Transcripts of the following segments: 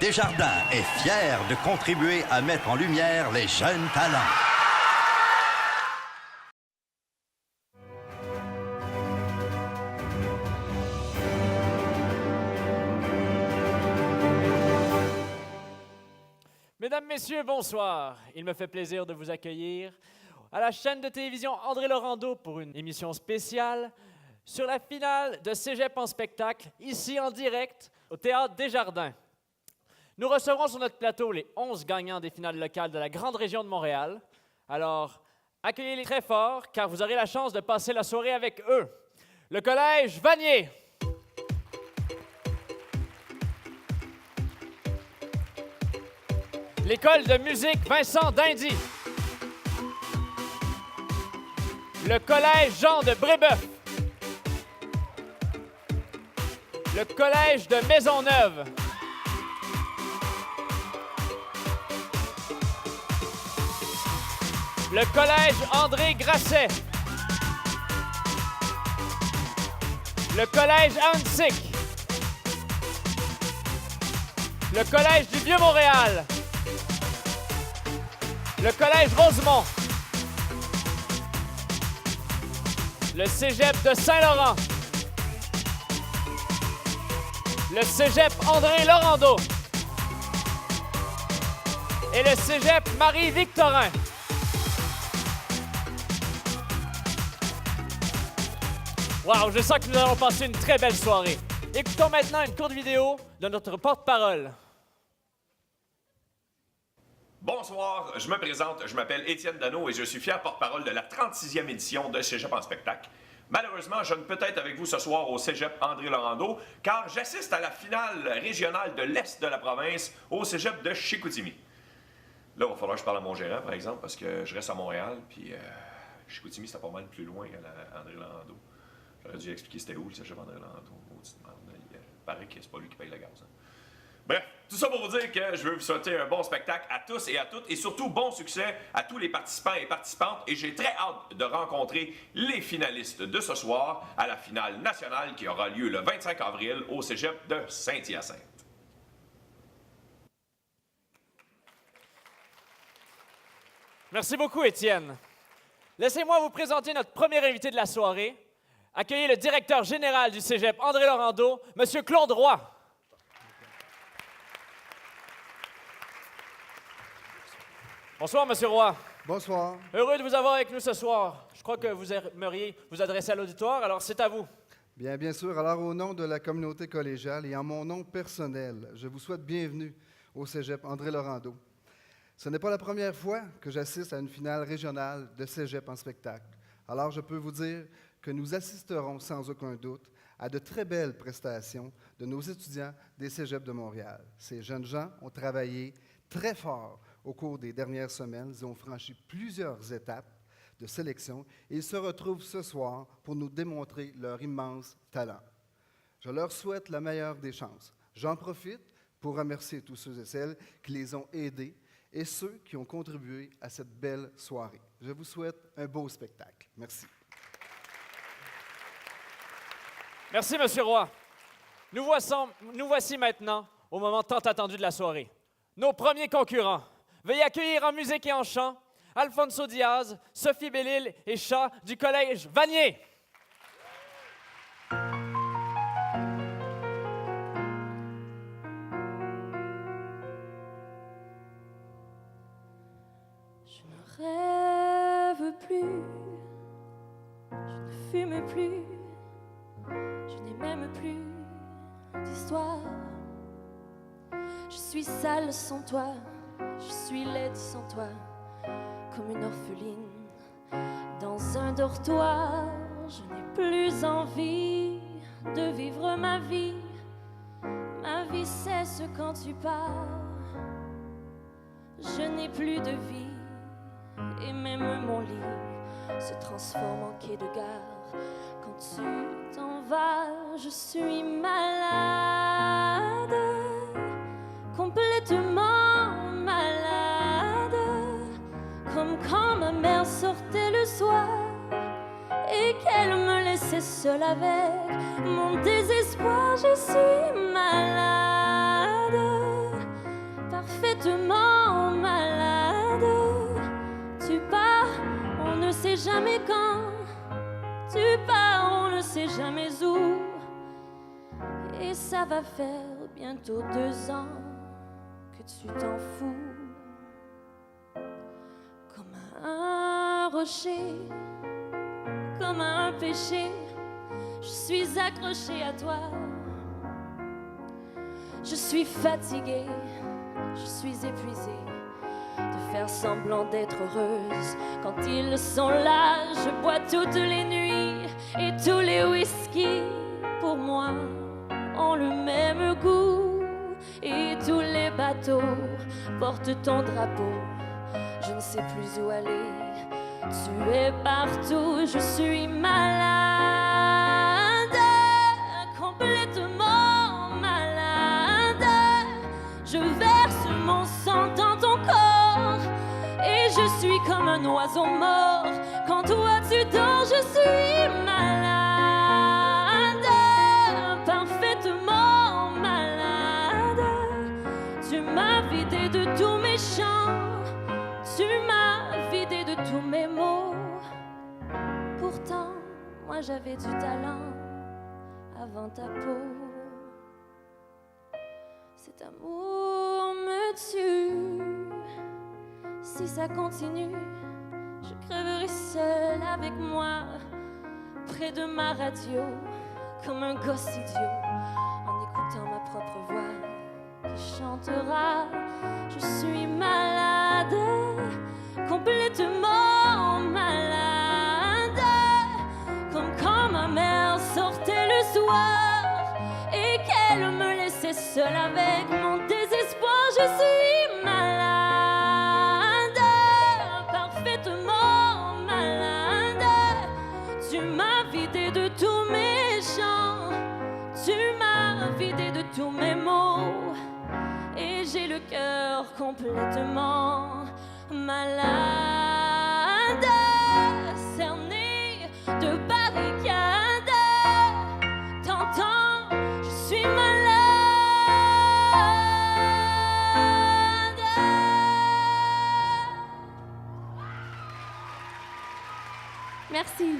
Desjardins est fier de contribuer à mettre en lumière les jeunes talents. Mesdames, Messieurs, bonsoir. Il me fait plaisir de vous accueillir à la chaîne de télévision André Laurando pour une émission spéciale sur la finale de Cégep en spectacle, ici en direct au Théâtre Desjardins. Nous recevrons sur notre plateau les 11 gagnants des finales locales de la grande région de Montréal. Alors, accueillez-les très fort, car vous aurez la chance de passer la soirée avec eux. Le Collège Vanier. L'école de musique Vincent d'Indy. Le collège Jean de Brébeuf. Le collège de Maisonneuve. Le collège André Grasset. Le collège Hansik. Le collège du Vieux-Montréal. Le collège Rosemont. Le cégep de Saint-Laurent. Le cégep André Laurando. Et le cégep Marie-Victorin. Wow, je sens que nous allons passer une très belle soirée. Écoutons maintenant une courte vidéo de notre porte-parole. Bonsoir, je me présente, je m'appelle Étienne Dano et je suis fier porte-parole de la 36e édition de Cégep en spectacle. Malheureusement, je ne peux être avec vous ce soir au Cégep André Laurando car j'assiste à la finale régionale de l'Est de la province au Cégep de Chicoutimi. Là, il va falloir que je parle à mon gérant, par exemple, parce que je reste à Montréal, puis Chicoutimi, c'était pas mal plus loin qu'à André Laurando. J'aurais dû expliquer c'était où le Cégep André Laurando. Il paraît que c'est pas lui qui paye le gaz. Hein. Bref, tout ça pour vous dire que je veux vous souhaiter un bon spectacle à tous et à toutes et surtout bon succès à tous les participants et participantes et j'ai très hâte de rencontrer les finalistes de ce soir à la finale nationale qui aura lieu le 25 avril au Cégep de Saint-Hyacinthe. Merci beaucoup, Étienne. Laissez-moi vous présenter notre premier invité de la soirée. Accueillez le directeur général du Cégep André Laurando, M. Claude Roy. Bonsoir, M. Roy. Bonsoir. Heureux de vous avoir avec nous ce soir. Je crois que vous aimeriez vous adresser à l'auditoire, alors c'est à vous. Bien sûr. Alors, au nom de la communauté collégiale et en mon nom personnel, je vous souhaite bienvenue au Cégep André Laurando. Ce n'est pas la première fois que j'assiste à une finale régionale de Cégep en spectacle. Alors, je peux vous dire que nous assisterons sans aucun doute à de très belles prestations de nos étudiants des Cégeps de Montréal. Ces jeunes gens ont travaillé très fort au cours des dernières semaines. Ils ont franchi plusieurs étapes de sélection et ils se retrouvent ce soir pour nous démontrer leur immense talent. Je leur souhaite la meilleure des chances. J'en profite pour remercier tous ceux et celles qui les ont aidés et ceux qui ont contribué à cette belle soirée. Je vous souhaite un beau spectacle. Merci. Merci, M. Roy. Nous voici maintenant au moment tant attendu de la soirée. Nos premiers concurrents. Veuillez accueillir en musique et en chant Alfonso Diaz, Sophie Bellil et Chat du Collège Vanier. Je ne rêve plus, je ne fume plus, je n'ai même plus d'histoire. Je suis sale sans toi. Je suis laide sans toi, comme une orpheline dans un dortoir. Je n'ai plus envie de vivre ma vie. Ma vie cesse quand tu pars. Je n'ai plus de vie et même mon lit se transforme en quai de gare. Quand tu t'en vas, je suis malade, complètement malade, comme quand ma mère sortait le soir et qu'elle me laissait seule avec mon désespoir. Je suis malade, parfaitement malade. Tu pars, on ne sait jamais quand. Tu pars, on ne sait jamais où. Et ça va faire bientôt 2 ans que tu t'en fous. Comme un rocher, comme un péché, je suis accrochée à toi. Je suis fatiguée, je suis épuisée de faire semblant d'être heureuse. Quand ils sont là, je bois toutes les nuits et tous les whisky pour moi ont le même goût. Et tous les bateaux portent ton drapeau. Je ne sais plus où aller, tu es partout, je suis malade, complètement malade. Je verse mon sang dans ton corps et je suis comme un oiseau mort. Quand toi tu dors, je suis malade, parfaitement malade. Tu m'as vidé de tous mes chants, tu m'as vidé de tous mes mots. Pourtant, moi j'avais du talent avant ta peau. Cet amour me tue. Si ça continue, je crèverai seule avec moi, près de ma radio, comme un gosse idiot, en écoutant ma propre voix qui chantera. Je suis malade, complètement malade, comme quand ma mère sortait le soir et qu'elle me laissait seule avec mon désespoir. Je suis malade, parfaitement malade. Tu m'as vidé de tous mes chants, tu m'as vidé de tous mes mots, et j'ai le cœur complètement malade, cerné de barricades. T'entends, je suis malade. Merci.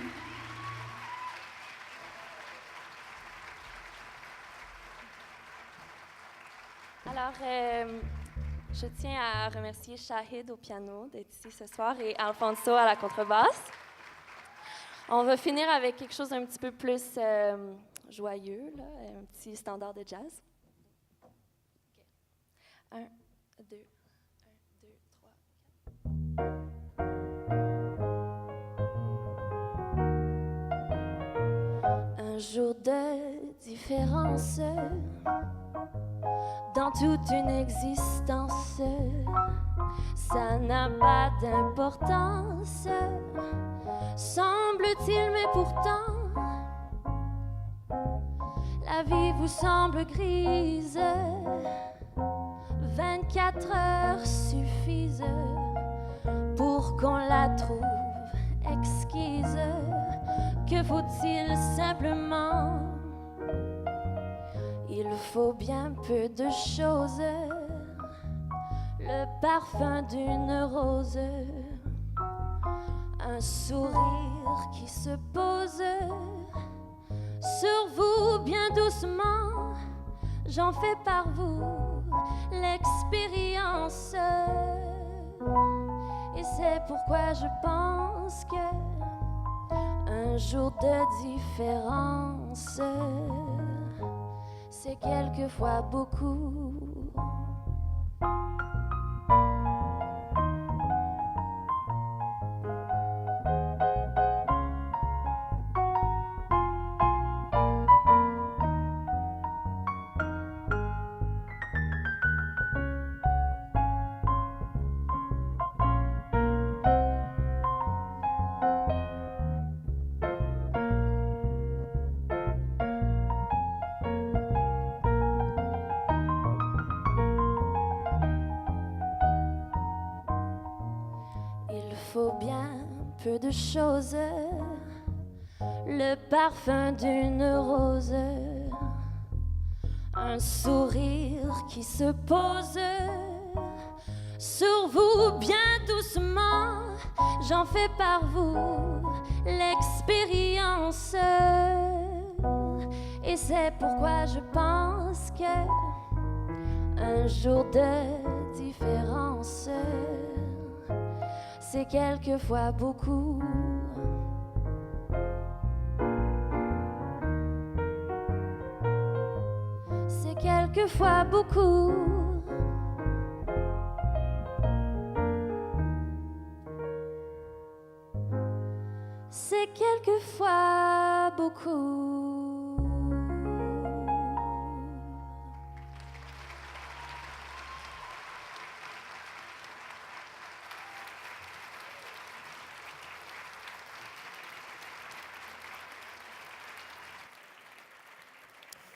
Alors, je tiens à remercier Shahid au piano d'être ici ce soir et Alfonso à la contrebasse. On va finir avec quelque chose d'un petit peu plus joyeux, là, un petit standard de jazz. Okay. 1, 2, 1, 2, 3. Un jour de différence dans toute une existence, ça n'a pas d'importance, semble-t-il, mais pourtant, la vie vous semble grise. 24 heures suffisent pour qu'on la trouve exquise. Que faut-il simplement? Il faut bien peu de choses, le parfum d'une rose, un sourire qui se pose sur vous bien doucement. J'en fais par vous l'expérience, et c'est pourquoi je pense que un jour de différence, c'est quelquefois beaucoup. Peu de choses, le parfum d'une rose, un sourire qui se pose sur vous bien doucement. J'en fais par vous l'expérience. Et c'est pourquoi je pense que un jour de différence, c'est quelquefois beaucoup. C'est quelquefois beaucoup. C'est quelquefois beaucoup.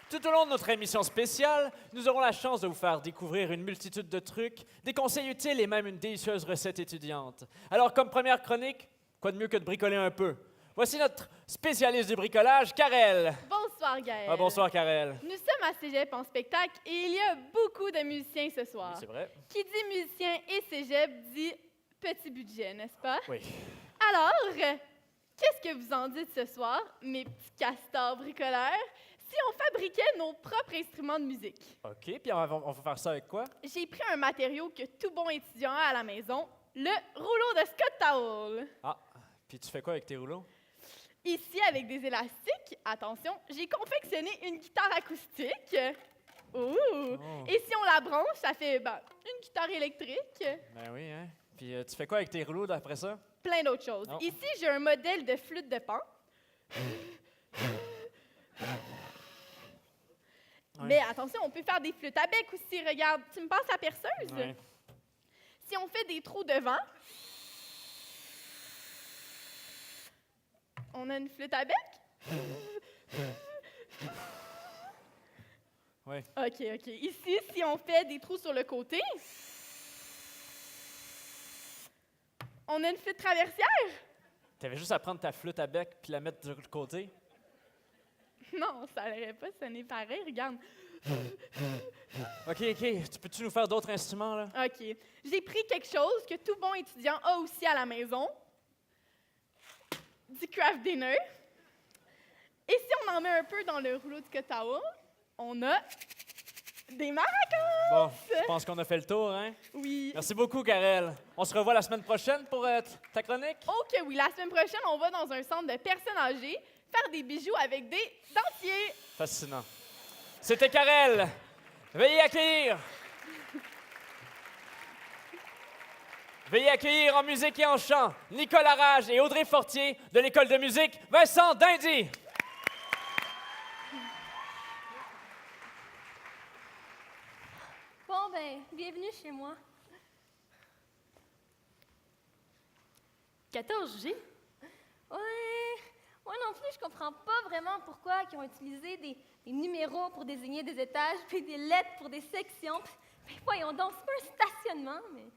Tout au long de notre émission spéciale, nous aurons la chance de vous faire découvrir une multitude de trucs, des conseils utiles et même une délicieuse recette étudiante. Alors, comme première chronique, quoi de mieux que de bricoler un peu? Voici notre spécialiste du bricolage, Karel. Bonsoir, Gaël. Ah, bonsoir, Karel. Nous sommes à Cégep en spectacle et il y a beaucoup de musiciens ce soir. Oui, c'est vrai. Qui dit musicien et Cégep dit petit budget, n'est-ce pas? Oui. Alors, qu'est-ce que vous en dites ce soir, mes petits castors bricoleurs, si on fabriquait nos propres instruments de musique? OK, puis on va faire ça avec quoi? J'ai pris un matériau que tout bon étudiant a à la maison, le rouleau de Scott Towel. Ah, puis tu fais quoi avec tes rouleaux? Ici, avec des élastiques, attention, j'ai confectionné une guitare acoustique. Ouh! Oh. Et si on la branche, ça fait une guitare électrique. Ben oui, hein? Puis tu fais quoi avec tes rouleaux d'après ça? Plein d'autres choses. Oh. Ici, j'ai un modèle de flûte de pan. Mais attention, on peut faire des flûtes à bec aussi. Regarde, tu me passes la perceuse? Ouais. Si on fait des trous devant, on a une flûte à bec? Oui. OK. Ici, si on fait des trous sur le côté, on a une flûte traversière? T'avais juste à prendre ta flûte à bec puis la mettre de côté. Non, ça n'aurait pas sonné pareil, regarde. OK. Tu peux-tu nous faire d'autres instruments, là? OK. J'ai pris quelque chose que tout bon étudiant a aussi à la maison. Du craft dinner. Et si on en met un peu dans le rouleau de Scott Towel, on a des maracas! Bon, je pense qu'on a fait le tour, hein? Oui. Merci beaucoup, Karel. On se revoit la semaine prochaine pour ta chronique? OK, oui. La semaine prochaine, on va dans un centre de personnes âgées faire des bijoux avec des dentiers. Fascinant. C'était Karel. Veuillez accueillir en musique et en chant Nicolas Rage et Audrey Fortier de l'école de musique Vincent Dindy. Bon, ben, bienvenue chez moi. 14G? Ouais, moi non plus, je comprends pas vraiment pourquoi ils ont utilisé des numéros pour désigner des étages, puis des lettres pour des sections. Puis voyons donc, c'est pas un stationnement, mais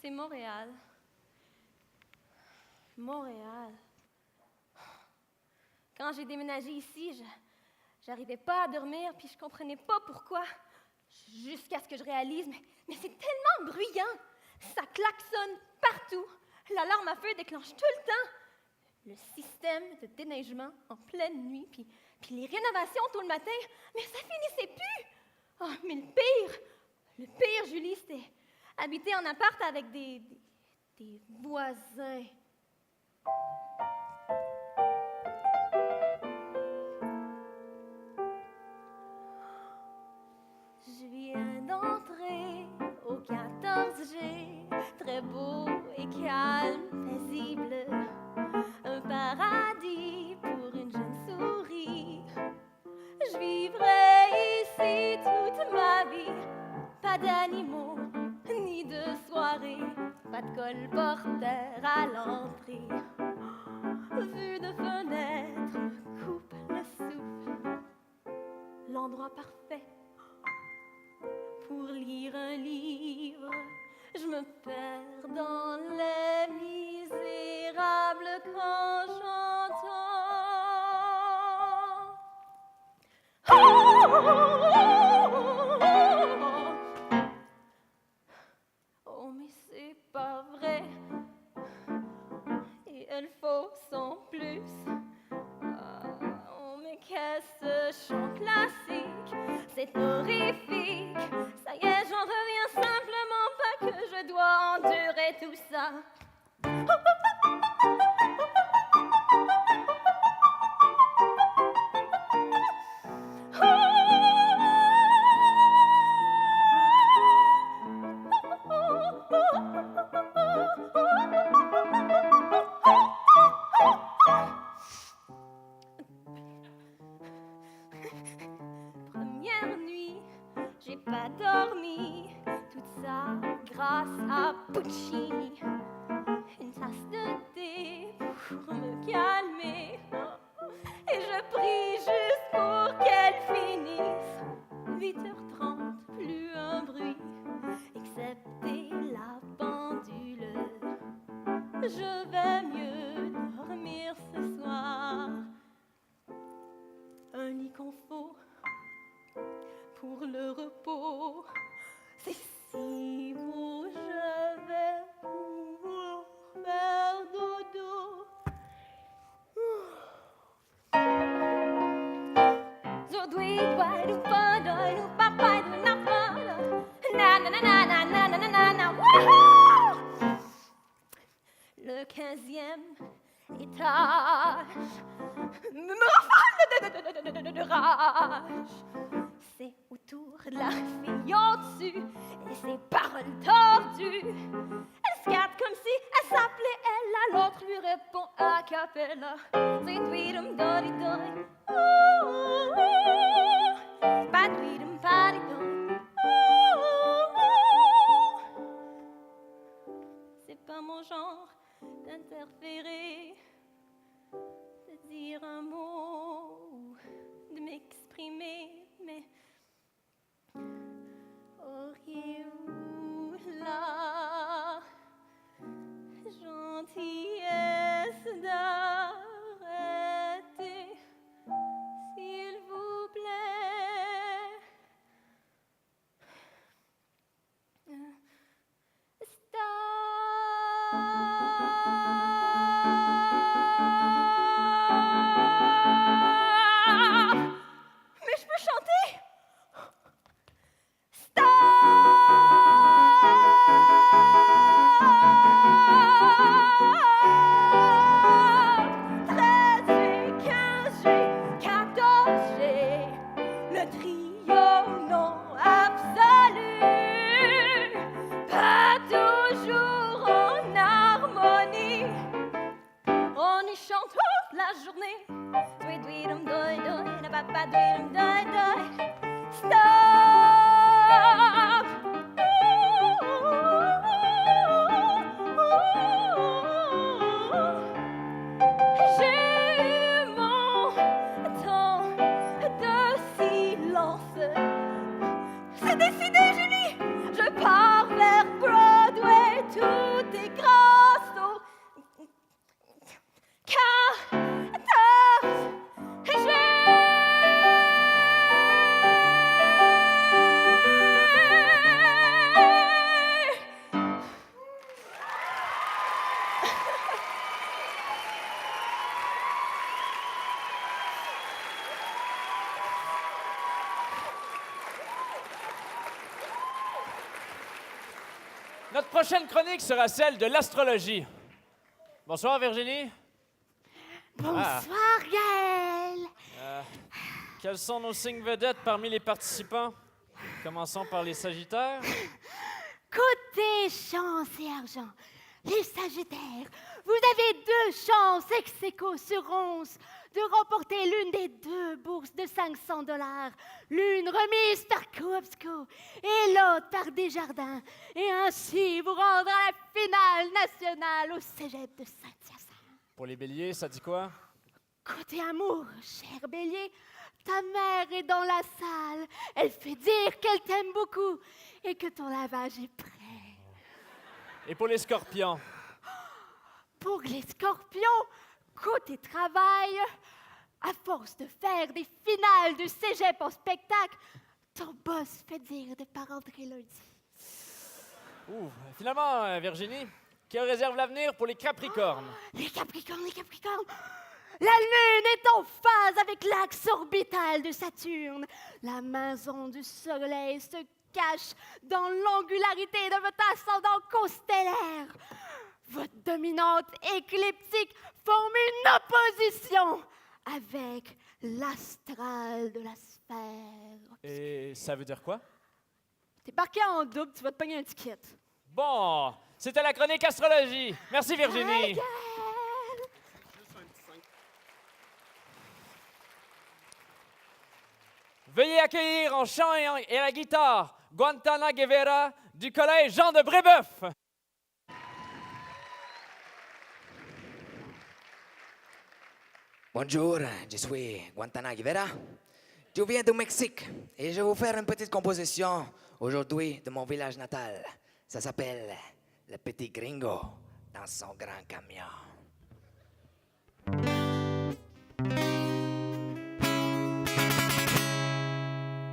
c'est Montréal. Montréal. Quand j'ai déménagé ici, j'arrivais pas à dormir, puis je comprenais pas pourquoi. Jusqu'à ce que je réalise, mais c'est tellement bruyant. Ça klaxonne partout. L'alarme à feu déclenche tout le temps. Le système de déneigement en pleine nuit, puis les rénovations tôt le matin, mais ça finissait plus. Oh, mais le pire, Julie, c'était habiter en appart avec des voisins. Je viens d'entrer au 14G, très beau et calme, paisible. Un paradis pour une jeune souris. Je vivrai ici toute ma vie. Pas d'animaux, ni de soirée. Pas de colporteur à l'entrée. Vue de fenêtre me coupe le souffle. L'endroit parfait pour lire un livre. Je me perds dans les misérables quand j'entends. ce chant classique, c'est horrifique. Ça y est, j'en reviens simplement pas que je dois endurer tout ça. Première nuit, j'ai pas dormi, tout ça grâce à Puccini. Une tasse de thé pour me calmer, et je prie juste pour qu'elle finisse. 8h30, plus un bruit, excepté la pendule. Je vais mieux dormir ce soir. Un lit confort pour le repos, c'est si beau, je vais pouvoir faire dodo. Zodouid, wadou, padoidou, papaidou, napado. Na na na na na na na na na, wouhou! Le 15e étage me rafale de rage. C'est autour de la fille en dessus et ses paroles tordues. Elle se garde comme si elle s'appelait Ella, l'autre lui répond a cappella. C'est tweedum dori dori, pas tweedum pari dori. C'est pas mon genre d'interférer, de dire un mot ou de m'exprimer, mais auriez-vous la gentillesse d'arrêter, s'il vous plaît? Mais je peux chanter. Stop. 13 G, 15 G, 14 G, le trio non absolu, pas toujours en harmonie. On y chante toute la journée. Tweedum doi doi, da ba ba tweedum doi doi. Stop! J'ai eu mon temps de silence. C'est décidé, Julie! Je pars vers Broadway, tout est grâce au 14 G. Notre prochaine chronique sera celle de l'astrologie. Bonsoir, Virginie. Bonsoir, Gaël. Quels sont nos signes vedettes parmi les participants? Commençons par les Sagittaires. Côté chance et argent, les Sagittaires, vous avez 2 chances ex aequo sur 11 de remporter l'une des 2 bourses de $500, l'une remise par Coopsco et l'autre par Desjardins, et ainsi vous rendre à la finale nationale au cégep de Saint-Hyacinthe. Pour les Béliers, ça dit quoi? Côté amour, cher Bélier, ta mère est dans la salle. Elle fait dire qu'elle t'aime beaucoup et que ton lavage est prêt. Et pour les Scorpions? Pour les Scorpions, côté travail, à force de faire des finales de cégep en spectacle, ton boss fait dire de ne pas rentrer lundi. Finalement, Virginie, que réserve l'avenir pour les Capricornes? Les Capricornes, La Lune est en phase avec l'axe orbital de Saturne. La maison du Soleil se cache dans l'angularité de votre ascendant constellaire. Votre dominante écliptique forme une opposition avec l'astral de la sphère. Et ça veut dire quoi? T'es parqué en double, tu vas te pogner un ticket. Bon, c'était la chronique astrologie. Merci Virginie. Veuillez accueillir en chant et à la guitare Guantana Guevara du collège Jean de Brébeuf. Bonjour, je suis Guantana Guevara. Je viens du Mexique et je vais vous faire une petite composition aujourd'hui de mon village natal. Ça s'appelle Le Petit Gringo dans son grand camion.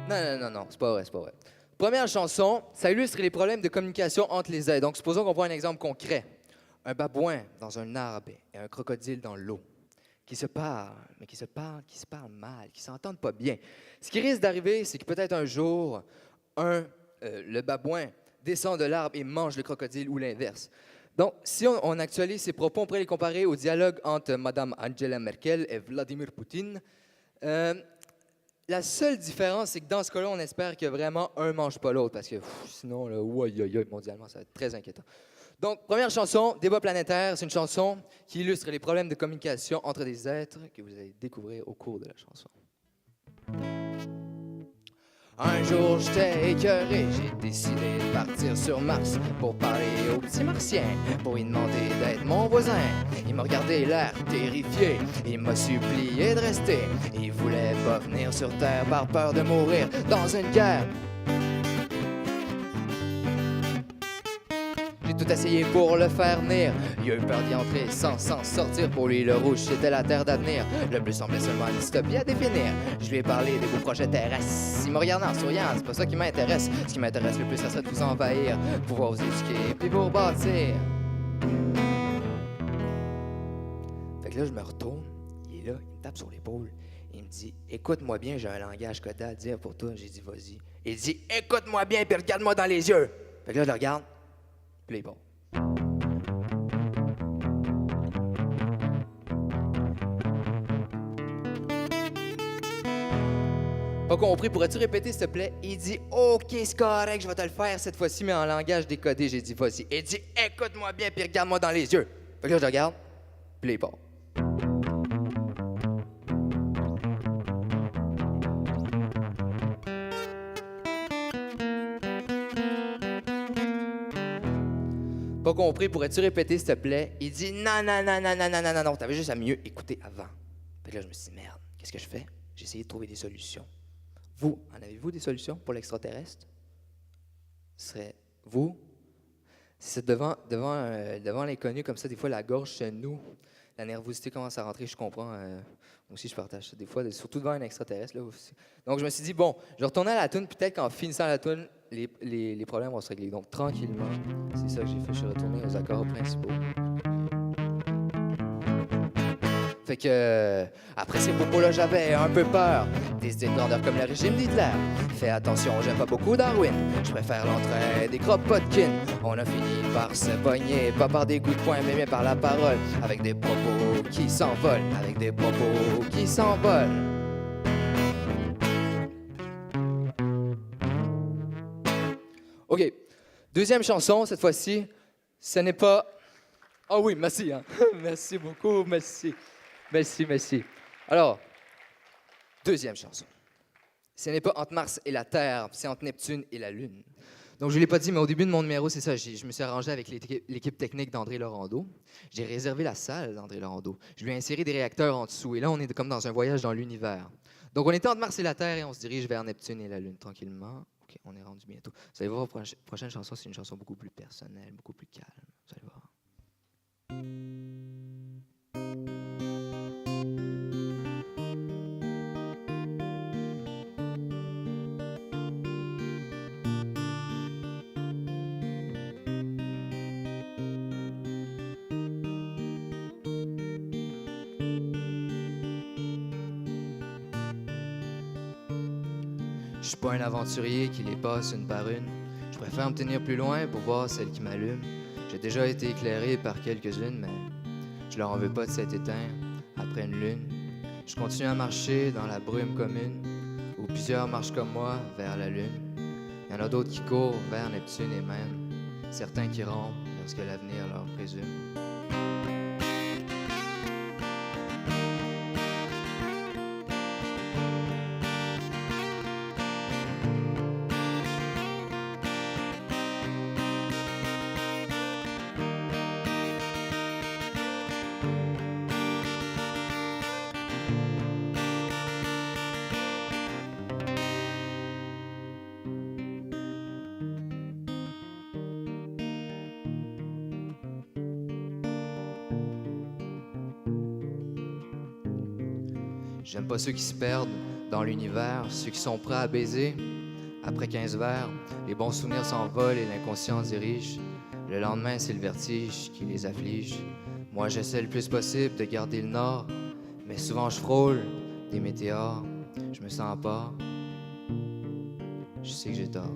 Non, c'est pas vrai. Première chanson, ça illustre les problèmes de communication entre les êtres. Donc, supposons qu'on voit un exemple concret. Un babouin dans un arbre et un crocodile dans l'eau. Qui se parlent mal, qui s'entendent pas bien. Ce qui risque d'arriver, c'est que peut-être un jour, le babouin descend de l'arbre et mange le crocodile ou l'inverse. Donc, si on actualise ces propos, on pourrait les comparer au dialogue entre Mme Angela Merkel et Vladimir Poutine. La seule différence, c'est que dans ce cas-là, on espère que vraiment un ne mange pas l'autre, parce que sinon, là, mondialement, ça va être très inquiétant. Donc, première chanson, Débat planétaire, c'est une chanson qui illustre les problèmes de communication entre des êtres que vous allez découvrir au cours de la chanson. Un jour, j'étais écœuré, j'ai décidé de partir sur Mars pour parler au petit martien, pour lui demander d'être mon voisin. Il m'a regardé l'air terrifié, il m'a supplié de rester. Il voulait pas venir sur Terre par peur de mourir dans une guerre. J'ai tout essayé pour le faire venir. Il a eu peur d'y entrer sans sortir. Pour lui, le rouge, c'était la terre d'avenir. Le bleu semblait seulement une dystopie à définir. Je lui ai parlé de vos projets terrestres. Il m'a regardé en souriant, c'est pas ça qui m'intéresse. Ce qui m'intéresse le plus, ça serait de vous envahir, pouvoir vous éduquer, puis vous rebâtir. Fait que là, je me retourne. Il est là, il me tape sur l'épaule. Il me dit, écoute-moi bien, j'ai un langage codé à dire pour toi. J'ai dit, vas-y. Il dit, écoute-moi bien, puis regarde-moi dans les yeux. Fait que là, je le regarde. Puis bon. Pas compris, pourrais-tu répéter s'il te plaît? Il dit OK, c'est correct, je vais te le faire cette fois-ci, mais en langage décodé. J'ai dit vas-y. Il dit écoute-moi bien puis regarde-moi dans les yeux. Fait que là, je regarde, puis bon. Pas compris, pourrais-tu répéter, s'il te plaît? Il dit non, t'avais juste à mieux écouter avant. Fait que là, je me suis dit, merde, qu'est-ce que je fais? J'ai essayé de trouver des solutions. Vous, en avez-vous des solutions pour l'extraterrestre? Ce serait vous? C'est devant l'inconnu, comme ça, des fois, la gorge se noue. La nervosité commence à rentrer, je comprends. Moi aussi, je partage ça des fois, surtout devant un extraterrestre. Là, aussi. Donc, je me suis dit, bon, je vais retourner à la toune, peut-être qu'en finissant la toune, les problèmes vont se régler. Donc, tranquillement, c'est ça que j'ai fait. Je suis retourné aux accords principaux. Fait que, après ces propos-là, j'avais un peu peur. Des idées de grandeur comme le régime d'Hitler. Fais attention, j'aime pas beaucoup Darwin. Je préfère l'entraide des Kropotkin. On a fini par se pogner, pas par des coups de poing, mais bien par la parole. Avec des propos qui s'envolent, avec des propos qui s'envolent. OK. Deuxième chanson, cette fois-ci, ce n'est pas... Ah oui, merci, hein? Merci beaucoup, merci. Merci. Alors, deuxième chanson. Ce n'est pas entre Mars et la Terre, c'est entre Neptune et la Lune. Donc, je ne l'ai pas dit, mais au début de mon numéro, c'est ça. Je me suis arrangé avec l'équipe technique d'André Laurando. J'ai réservé la salle d'André Laurando. Je lui ai inséré des réacteurs en dessous. Et là, on est comme dans un voyage dans l'univers. Donc, on était entre Mars et la Terre et on se dirige vers Neptune et la Lune tranquillement. OK, on est rendu bientôt. Vous allez voir, la prochaine chanson, c'est une chanson beaucoup plus personnelle, beaucoup plus calme. Vous allez voir. Je suis pas un aventurier qui les passe une par une. Je préfère me tenir plus loin pour voir celles qui m'allument. J'ai déjà été éclairé par quelques-unes, mais je leur en veux pas de s'être éteint après une lune. Je continue à marcher dans la brume commune, où plusieurs marchent comme moi vers la lune. Il y en a d'autres qui courent vers Neptune et même certains qui rampent lorsque l'avenir leur présume. J'aime pas ceux qui se perdent dans l'univers, ceux qui sont prêts à baiser. Après 15 verres, les bons souvenirs s'envolent et l'inconscience dirige. Le lendemain, c'est le vertige qui les afflige. Moi, j'essaie le plus possible de garder le nord, mais souvent je frôle des météores. Je me sens pas. Je sais que j'ai tort.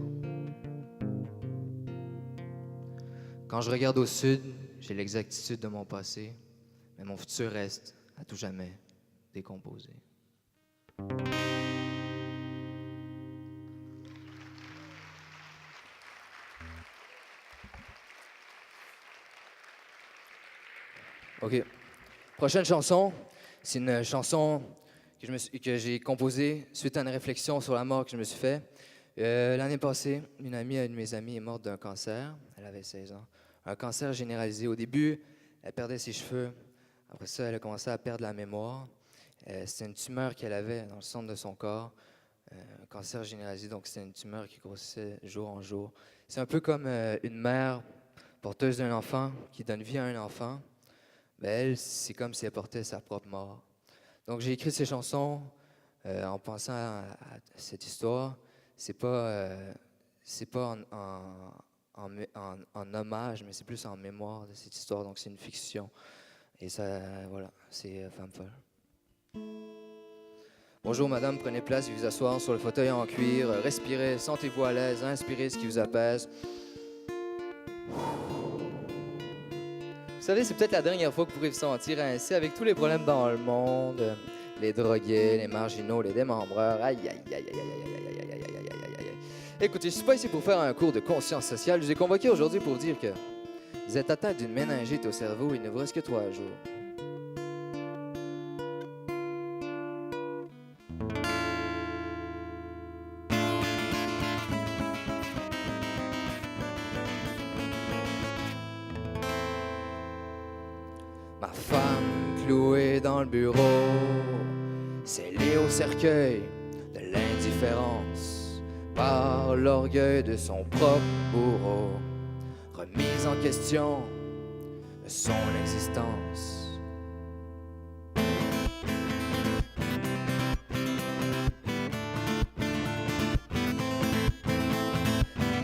Quand je regarde au sud, j'ai l'exactitude de mon passé, mais mon futur reste à tout jamais décomposé. OK. Prochaine chanson, c'est une chanson que j'ai composée suite à une réflexion sur la mort que je me suis fait. L'année passée, une de mes amies est morte d'un cancer. Elle avait 16 ans. Un cancer généralisé. Au début, elle perdait ses cheveux. Après ça, elle a commencé à perdre la mémoire. C'était une tumeur qu'elle avait dans le centre de son corps. Un cancer généralisé, donc c'était une tumeur qui grossissait jour en jour. C'est un peu comme une mère porteuse d'un enfant qui donne vie à un enfant. Ben elle, c'est comme si elle portait sa propre mort. Donc j'ai écrit ces chansons en pensant à cette histoire. C'est pas en hommage, mais c'est plus en mémoire de cette histoire. Donc c'est une fiction. Et ça, voilà, c'est Femme folle. Bonjour madame, prenez place et vous asseoir sur le fauteuil en cuir. Respirez, sentez-vous à l'aise, inspirez ce qui vous apaise. Vous savez, c'est peut-être la dernière fois que vous pourrez vous sentir ainsi avec tous les problèmes dans le monde. Les drogués, les marginaux, les démembreurs. Aïe, aïe, aïe, aïe, aïe, aïe, aïe, aïe, aïe, aïe, aïe, aïe, aïe. Écoutez, je suis pas ici pour faire un cours de conscience sociale. Je vous ai convoqué aujourd'hui pour vous dire que vous êtes atteint d'une méningite au cerveau. Il ne vous reste que 3 jours. Ma femme clouée dans le bureau, scellée au cercueil de l'indifférence par l'orgueil de son propre bourreau, remise en question de son existence.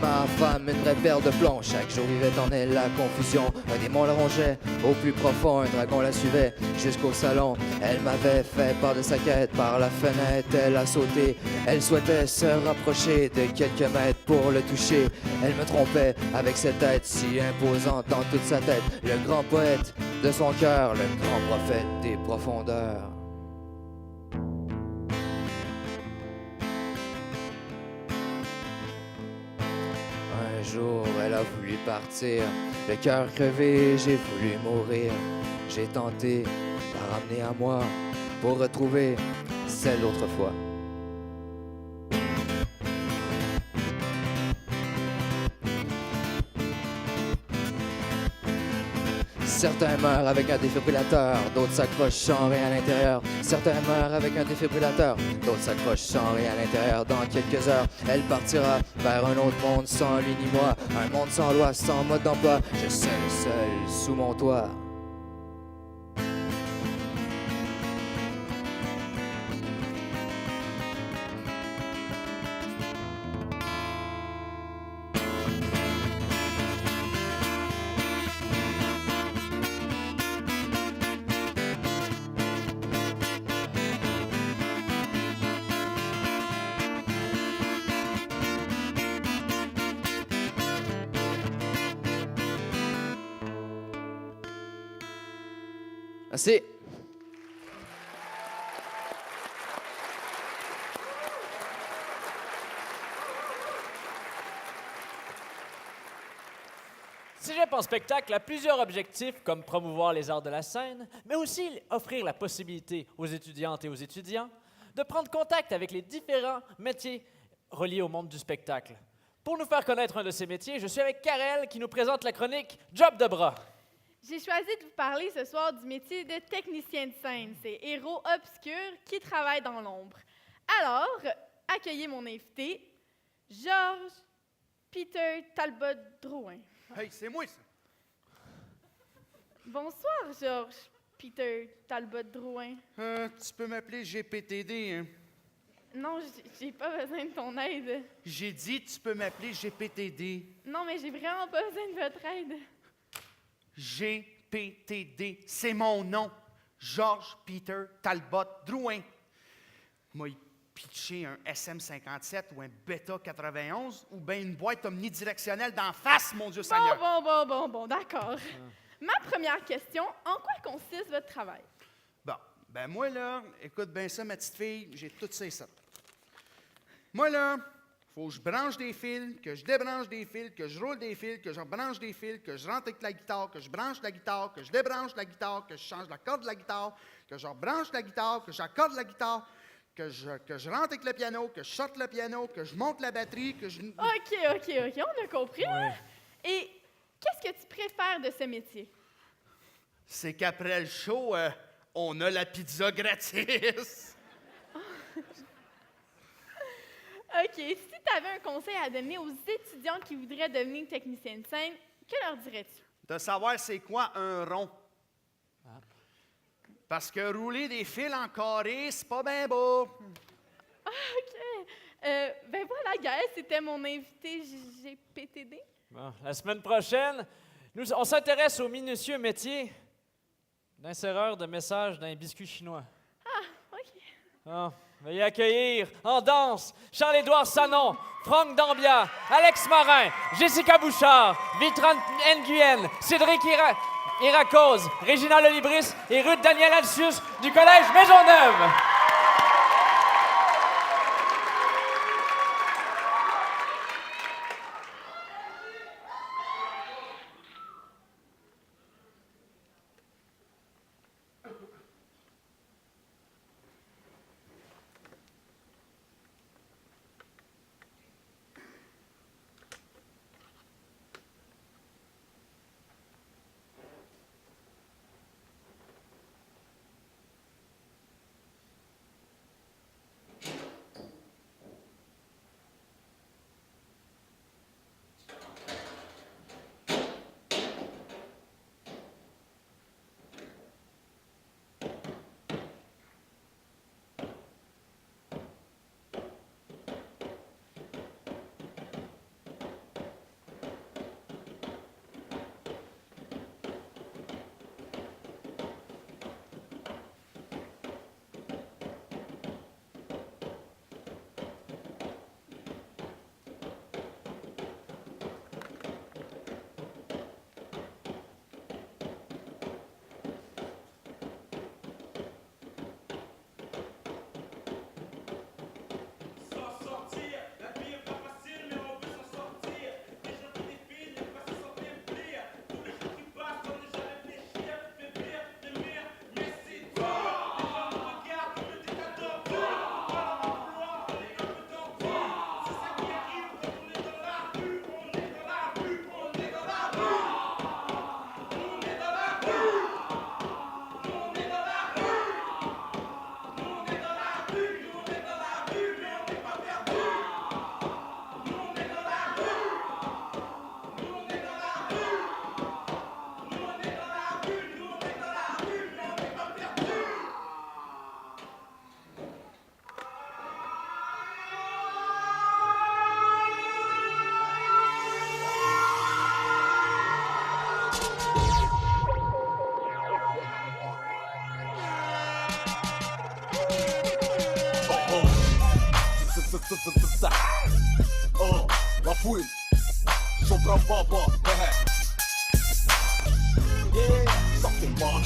Ma femme, une vraie paire de plomb, chaque jour vivait en elle la confusion. Un démon la rongeait au plus profond, un dragon la suivait jusqu'au salon. Elle m'avait fait part de sa quête, par la fenêtre elle a sauté. Elle souhaitait se rapprocher de quelques mètres pour le toucher. Elle me trompait avec cette tête si imposante dans toute sa tête. Le grand poète de son cœur, le grand prophète des profondeurs. Un jour, elle a voulu partir, le cœur crevé, j'ai voulu mourir. J'ai tenté de la ramener à moi pour retrouver celle d'autrefois. Certains meurent avec un défibrillateur, d'autres s'accrochent sans rien à l'intérieur. Certains meurent avec un défibrillateur, d'autres s'accrochent sans rien à l'intérieur. Dans quelques heures, elle partira vers un autre monde sans lui ni moi. Un monde sans loi, sans mode d'emploi. Je serai seul sous mon toit. Merci. Cégep en spectacle a plusieurs objectifs, comme promouvoir les arts de la scène, mais aussi offrir la possibilité aux étudiantes et aux étudiants de prendre contact avec les différents métiers reliés au monde du spectacle. Pour nous faire connaître un de ces métiers, je suis avec Karel qui nous présente la chronique Job de bras. J'ai choisi de vous parler ce soir du métier de technicien de scène, ces héros obscurs qui travaillent dans l'ombre. Alors, accueillez mon invité, Georges Peter Talbot Drouin. Hey, c'est moi, ça. Bonsoir, Georges Peter Talbot Drouin. Tu peux m'appeler GPTD, hein? Non, j'ai pas besoin de ton aide. J'ai dit, tu peux m'appeler GPTD. Non, mais j'ai vraiment pas besoin de votre aide. GPTD, c'est mon nom. Georges Peter Talbot Drouin. Moi, il pitcher un SM57 ou un Beta 91 ou bien une boîte omnidirectionnelle d'en face, mon Dieu Seigneur. Bon, d'accord. Ma première question, en quoi consiste votre travail? Bon, ben moi, là, écoute bien ça, ma petite fille, j'ai tout ça ici. Moi, là, faut que je branche des fils, que je débranche des fils, que je roule des fils, que je rebranche des fils, que je rentre avec la guitare, que je branche la guitare, que je débranche la guitare, que je change la corde de la guitare, que je rebranche la guitare, que j'accorde la guitare, que je rentre avec le piano, que je sorte le piano, que je monte la batterie, que je... OK, on a compris. Là. Et qu'est-ce que tu préfères de ce métier? C'est qu'après le show, on a la pizza gratis. OK, si tu avais un conseil à donner aux étudiants qui voudraient devenir technicien de scène, que leur dirais-tu? De savoir c'est quoi un rond. Parce que rouler des fils en carré, c'est pas bien beau. OK. Ben voilà, Gaël, c'était mon invité GPTD. Bon, la semaine prochaine, on s'intéresse au minutieux métier d'inséreur de messages d'un biscuit chinois. Ah, OK. Ah, veuillez accueillir en danse Charles-Édouard Sanon, Franck Dambia, Alex Marin, Jessica Bouchard, Vitran Nguyen, Cédric Irakoz, Régina Lolibris et Ruth Daniel Alcius du Collège Maisonneuve. Oh, la fouine, soprano baba, yeah, something more,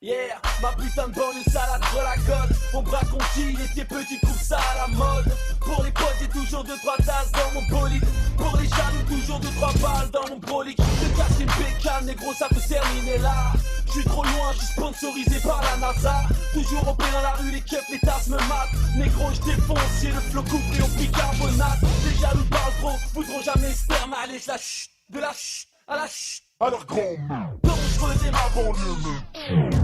Yeah, ma putain de banlieue salade sur la côte. On braque, on tire et tes petits coups ça à la mode. Pour les potes, j'ai toujours 2-3 tasses dans mon bolide. Pour les jaloux, toujours 2-3 balles dans mon brolic. Je te casse une bécane, négro, ça peut se terminer là. Je suis trop loin, je suis sponsorisé par la NASA. Toujours au pied dans la rue, les keufs, les tasses me matent. Négro, je défonce, j'ai le flot couplé au bicarbonate. Les jaloux parlent trop, voudront jamais sperme. Allez, je la chute, de la chute à la chute. Alors grand, donc je faisais ma banlieue.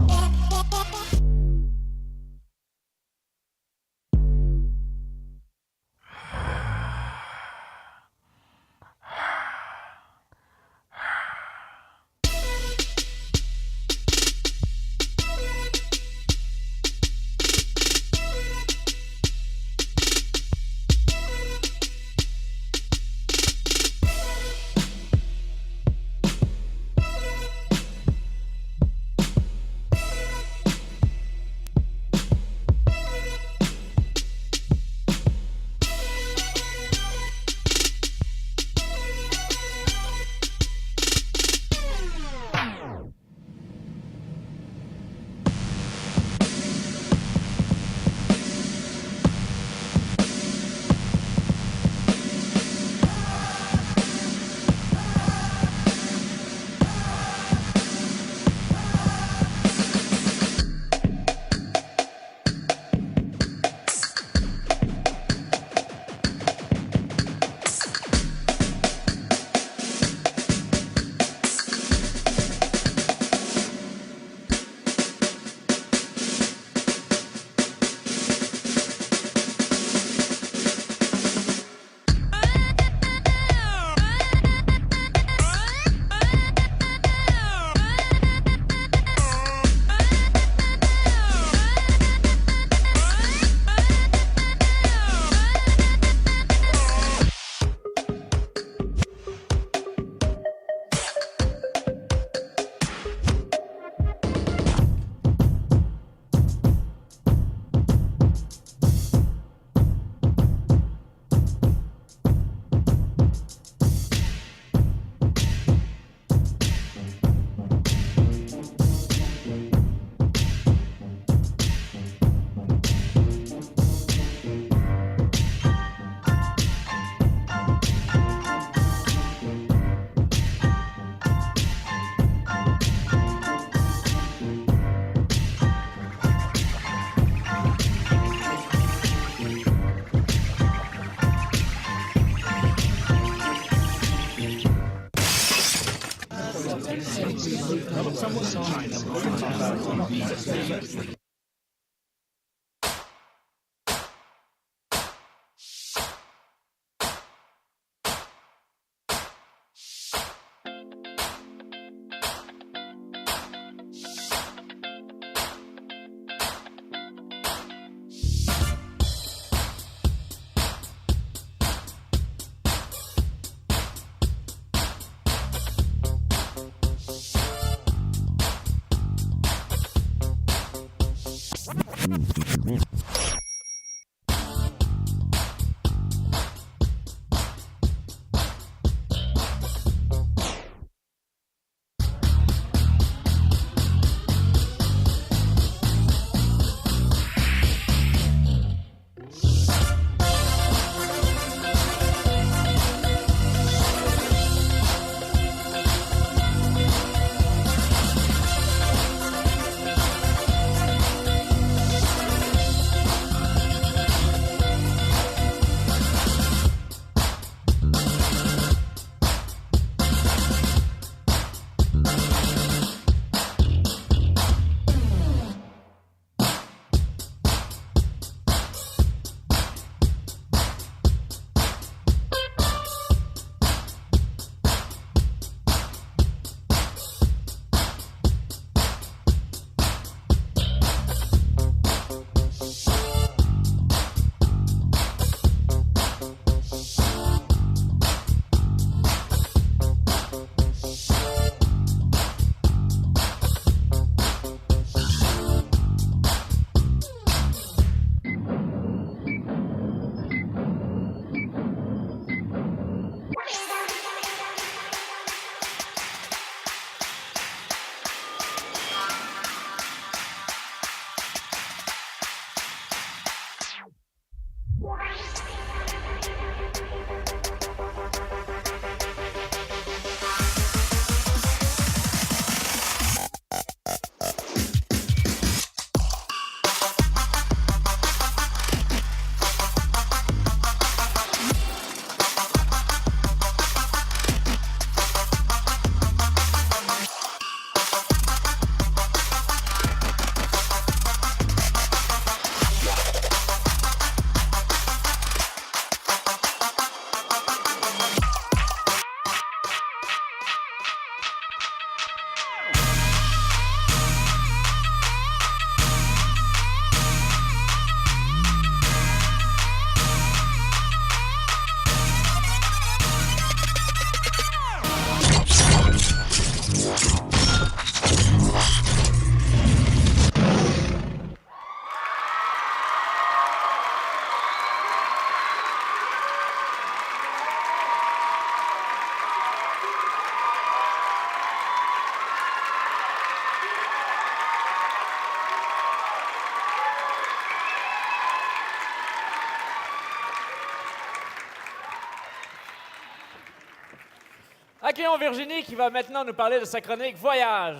Accueillons Virginie qui va maintenant nous parler de sa chronique Voyage.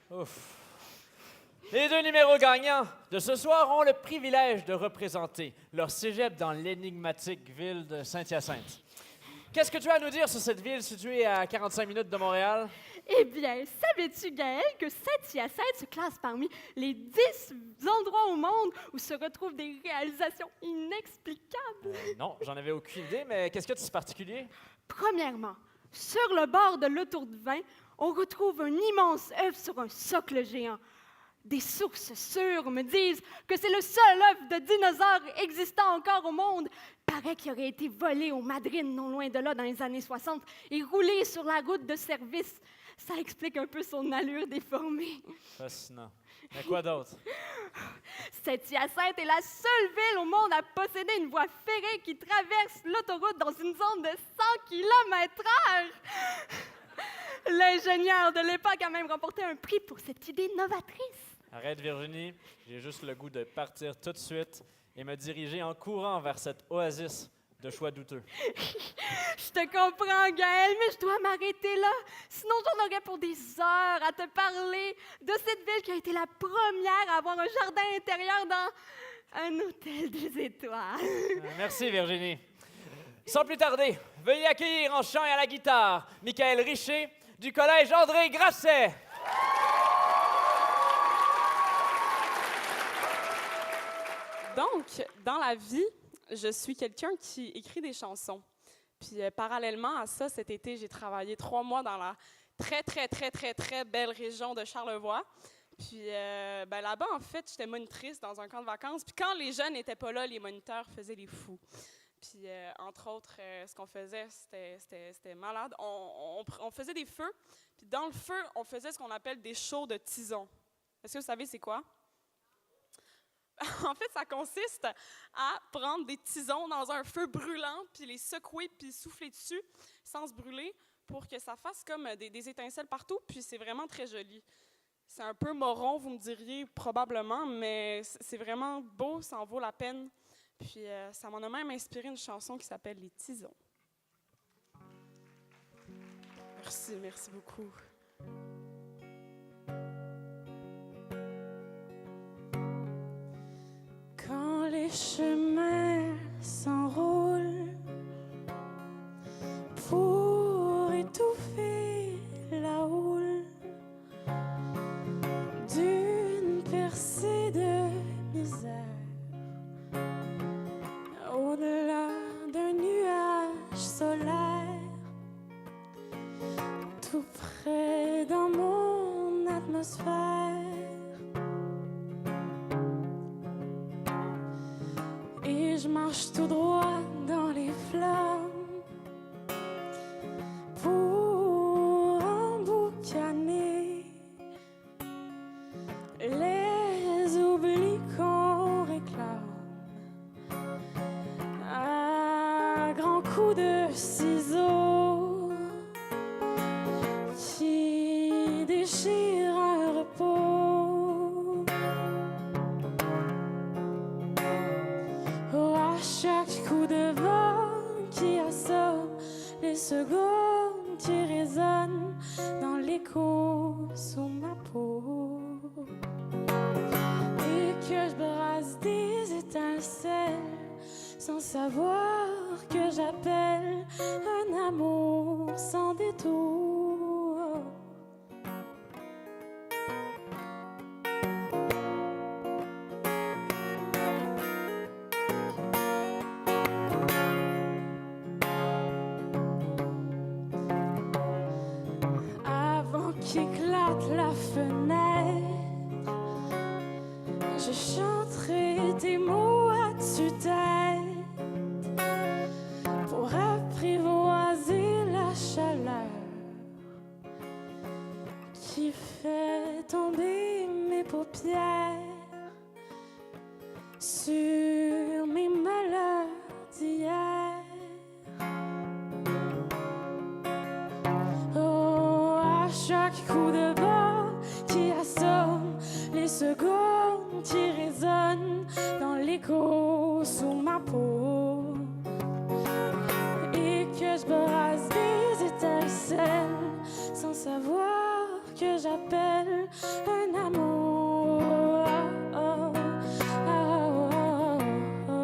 Ouf. Les deux numéros gagnants de ce soir ont le privilège de représenter leur cégep dans l'énigmatique ville de Saint-Hyacinthe. Qu'est-ce que tu as à nous dire sur cette ville située à 45 minutes de Montréal? Eh bien, savais-tu, Gaël, que Saint-Hyacinthe se classe parmi les 10 endroits au monde où se retrouvent des réalisations inexplicables? Non, j'en avais aucune idée, mais qu'est-ce qu'il y a de si particulier? Premièrement, sur le bord de l'autour de vin, on retrouve un immense œuf sur un socle géant. Des sources sûres me disent que c'est le seul œuf de dinosaure existant encore au monde. Paraît qu'il aurait été volé au Madrid, non loin de là, dans les années 60, et roulé sur la route de service. Ça explique un peu son allure déformée. Fascinant. Mais quoi d'autre? Saint-Hyacinthe est la seule ville au monde à posséder une voie ferrée qui traverse l'autoroute dans une zone de 100 km/h. L'ingénieur de l'époque a même remporté un prix pour cette idée novatrice. Arrête, Virginie. J'ai juste le goût de partir tout de suite et me diriger en courant vers cette oasis de choix douteux. Je te comprends, Gaël, mais je dois m'arrêter là. Sinon, j'en aurais pour des heures à te parler de cette ville qui a été la première à avoir un jardin intérieur dans un hôtel des étoiles. Merci, Virginie. Sans plus tarder, veuillez accueillir en chant et à la guitare Michael Richer du collège André Grasset. Donc, dans la vie, je suis quelqu'un qui écrit des chansons. Puis, parallèlement à ça, cet été, j'ai travaillé 3 mois dans la très belle région de Charlevoix. Puis, là-bas, en fait, j'étais monitrice dans un camp de vacances. Puis, quand les jeunes n'étaient pas là, les moniteurs faisaient les fous. Puis, entre autres, ce qu'on faisait, c'était malade. On faisait des feux. Puis, dans le feu, on faisait ce qu'on appelle des shows de tisons. Est-ce que vous savez c'est quoi? En fait, ça consiste à prendre des tisons dans un feu brûlant, puis les secouer, puis souffler dessus sans se brûler pour que ça fasse comme des étincelles partout, puis c'est vraiment très joli. C'est un peu moron, vous me diriez probablement, mais c'est vraiment beau, ça en vaut la peine. Puis ça m'en a même inspiré une chanson qui s'appelle « Les tisons ». Merci beaucoup. Quand les chemins s'enroulent pour étouffer la houle d'une percée de misère, au-delà d'un nuage solaire, tout près dans mon atmosphère, et je marche tout droit dans les flammes pour emboucaner les oublis qu'on réclame à grands coups de ciseaux qui déchirent un repos. Oh, à secondes qui résonnent dans l'écho sous ma peau. Et que je brasse des étincelles sans savoir que j'appelle un amour sans détour. Avant qu'éclate la fenêtre, je chanterai des mots à tue-tête pour apprivoiser la chaleur qui fait tomber mes paupières sur mes malheurs d'hier. Oh, à chaque coup de bord qui assomme les secondes qui résonnent dans l'écho sous ma peau. Et que je brasse des étincelles sans savoir que j'appelle un amour. Oh, oh, oh, oh, oh.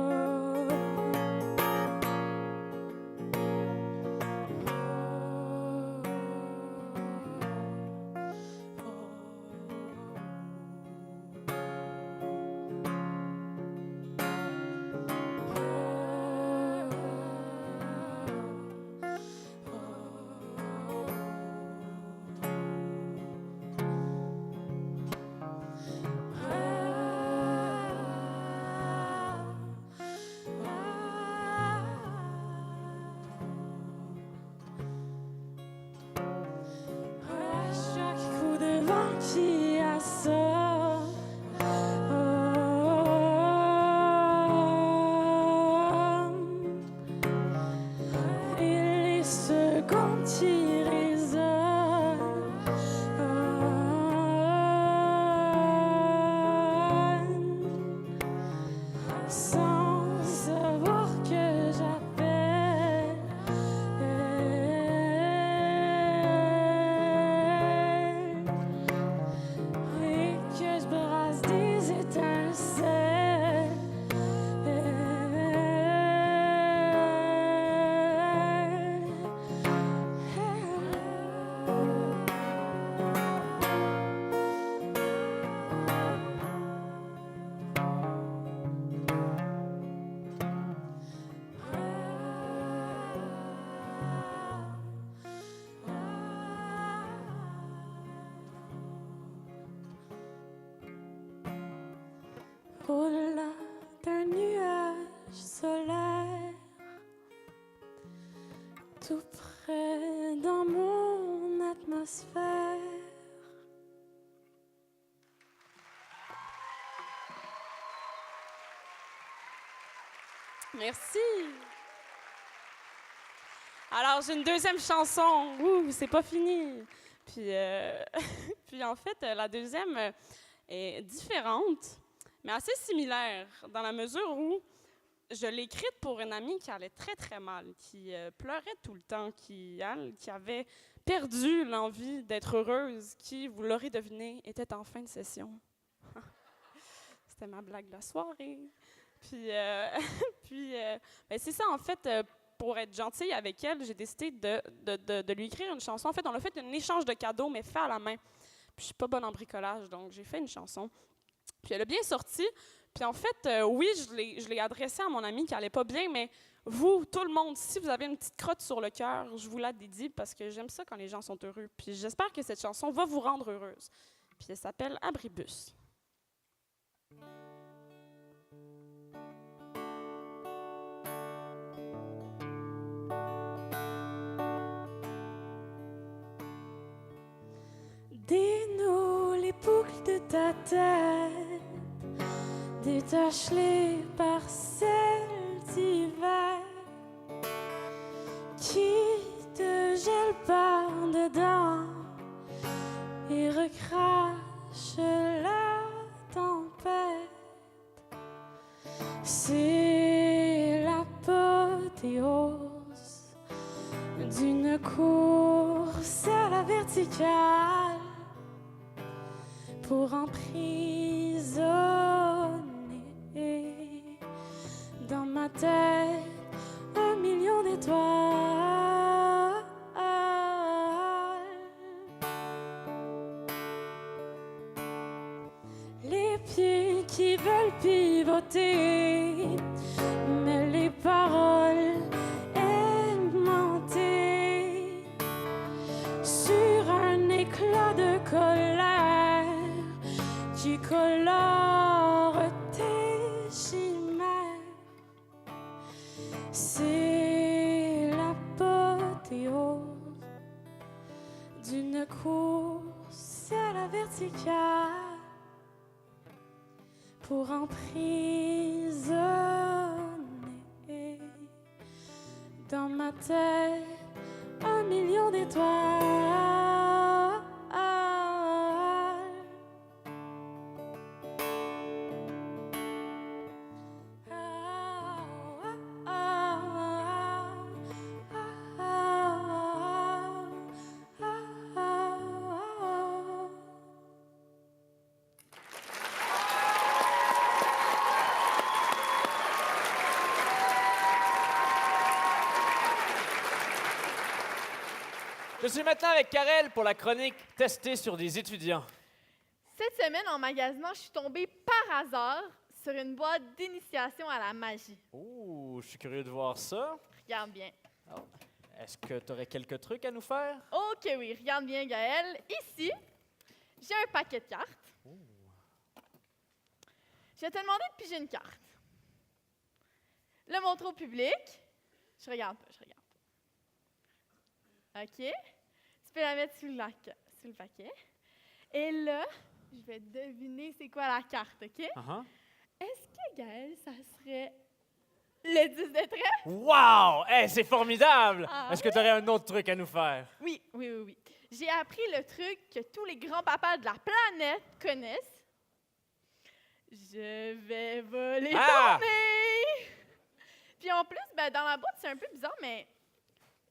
À chaque coup de vent qui assomme, et les secondes qui résonnent, sans savoir que j'appelle et que je brasse des étincelles au-delà d'un nuage solaire, tout près dans mon atmosphère. Merci. Alors, j'ai une deuxième chanson. Ouh, c'est pas fini. Puis, puis en fait, la deuxième est différente, mais assez similaire, dans la mesure où je l'ai écrite pour une amie qui allait très, très mal, qui pleurait tout le temps, qui avait perdu l'envie d'être heureuse, qui, vous l'aurez deviné, était en fin de session. C'était ma blague de la soirée. Puis, ben c'est ça, en fait, pour être gentille avec elle, j'ai décidé de lui écrire une chanson. En fait, on a fait un échange de cadeaux, mais fait à la main. Puis, je suis pas bonne en bricolage, donc j'ai fait une chanson. Puis, elle a bien sorti. Puis, en fait, oui, je l'ai adressée à mon amie qui allait pas bien, mais vous, tout le monde, si vous avez une petite crotte sur le cœur, je vous la dédie parce que j'aime ça quand les gens sont heureux. Puis, j'espère que cette chanson va vous rendre heureuse. Puis, elle s'appelle Abribus. Dénoue les boucles de ta tête, détache-les par celles d'hiver qui te gèlent par dedans et recrache la tempête. C'est l'apothéose d'une course à la verticale pour emprisonner dans ma tête 1 million d'étoiles. Les pieds qui veulent pivoter, mais les paroles aimantées sur un éclat de colère qui colore tes chimères. C'est l'apothéose d'une course à la verticale pour emprisonner dans ma tête 1 million d'étoiles. Je suis maintenant avec Karel pour la chronique testée sur des étudiants. Cette semaine, en magasinant, je suis tombée par hasard sur une boîte d'initiation à la magie. Oh, je suis curieux de voir ça. Regarde bien. Oh. Est-ce que tu aurais quelques trucs à nous faire? OK, oui. Regarde bien, Gaël. Ici, j'ai un paquet de cartes. Je vais te demander de piger une carte. Le montrer au public. Je regarde pas, je regarde pas. OK. Tu peux la mettre sous le paquet. Et là, je vais deviner c'est quoi la carte, OK? Est-ce que, Gaël, ça serait le 10 de trèfle? Wow! Hey, c'est formidable! Ah, Est-ce que tu aurais un autre truc à nous faire? Oui. J'ai appris le truc que tous les grands-papas de la planète connaissent. Je vais voler ton nez! Puis en plus, ben, dans la boîte, c'est un peu bizarre, mais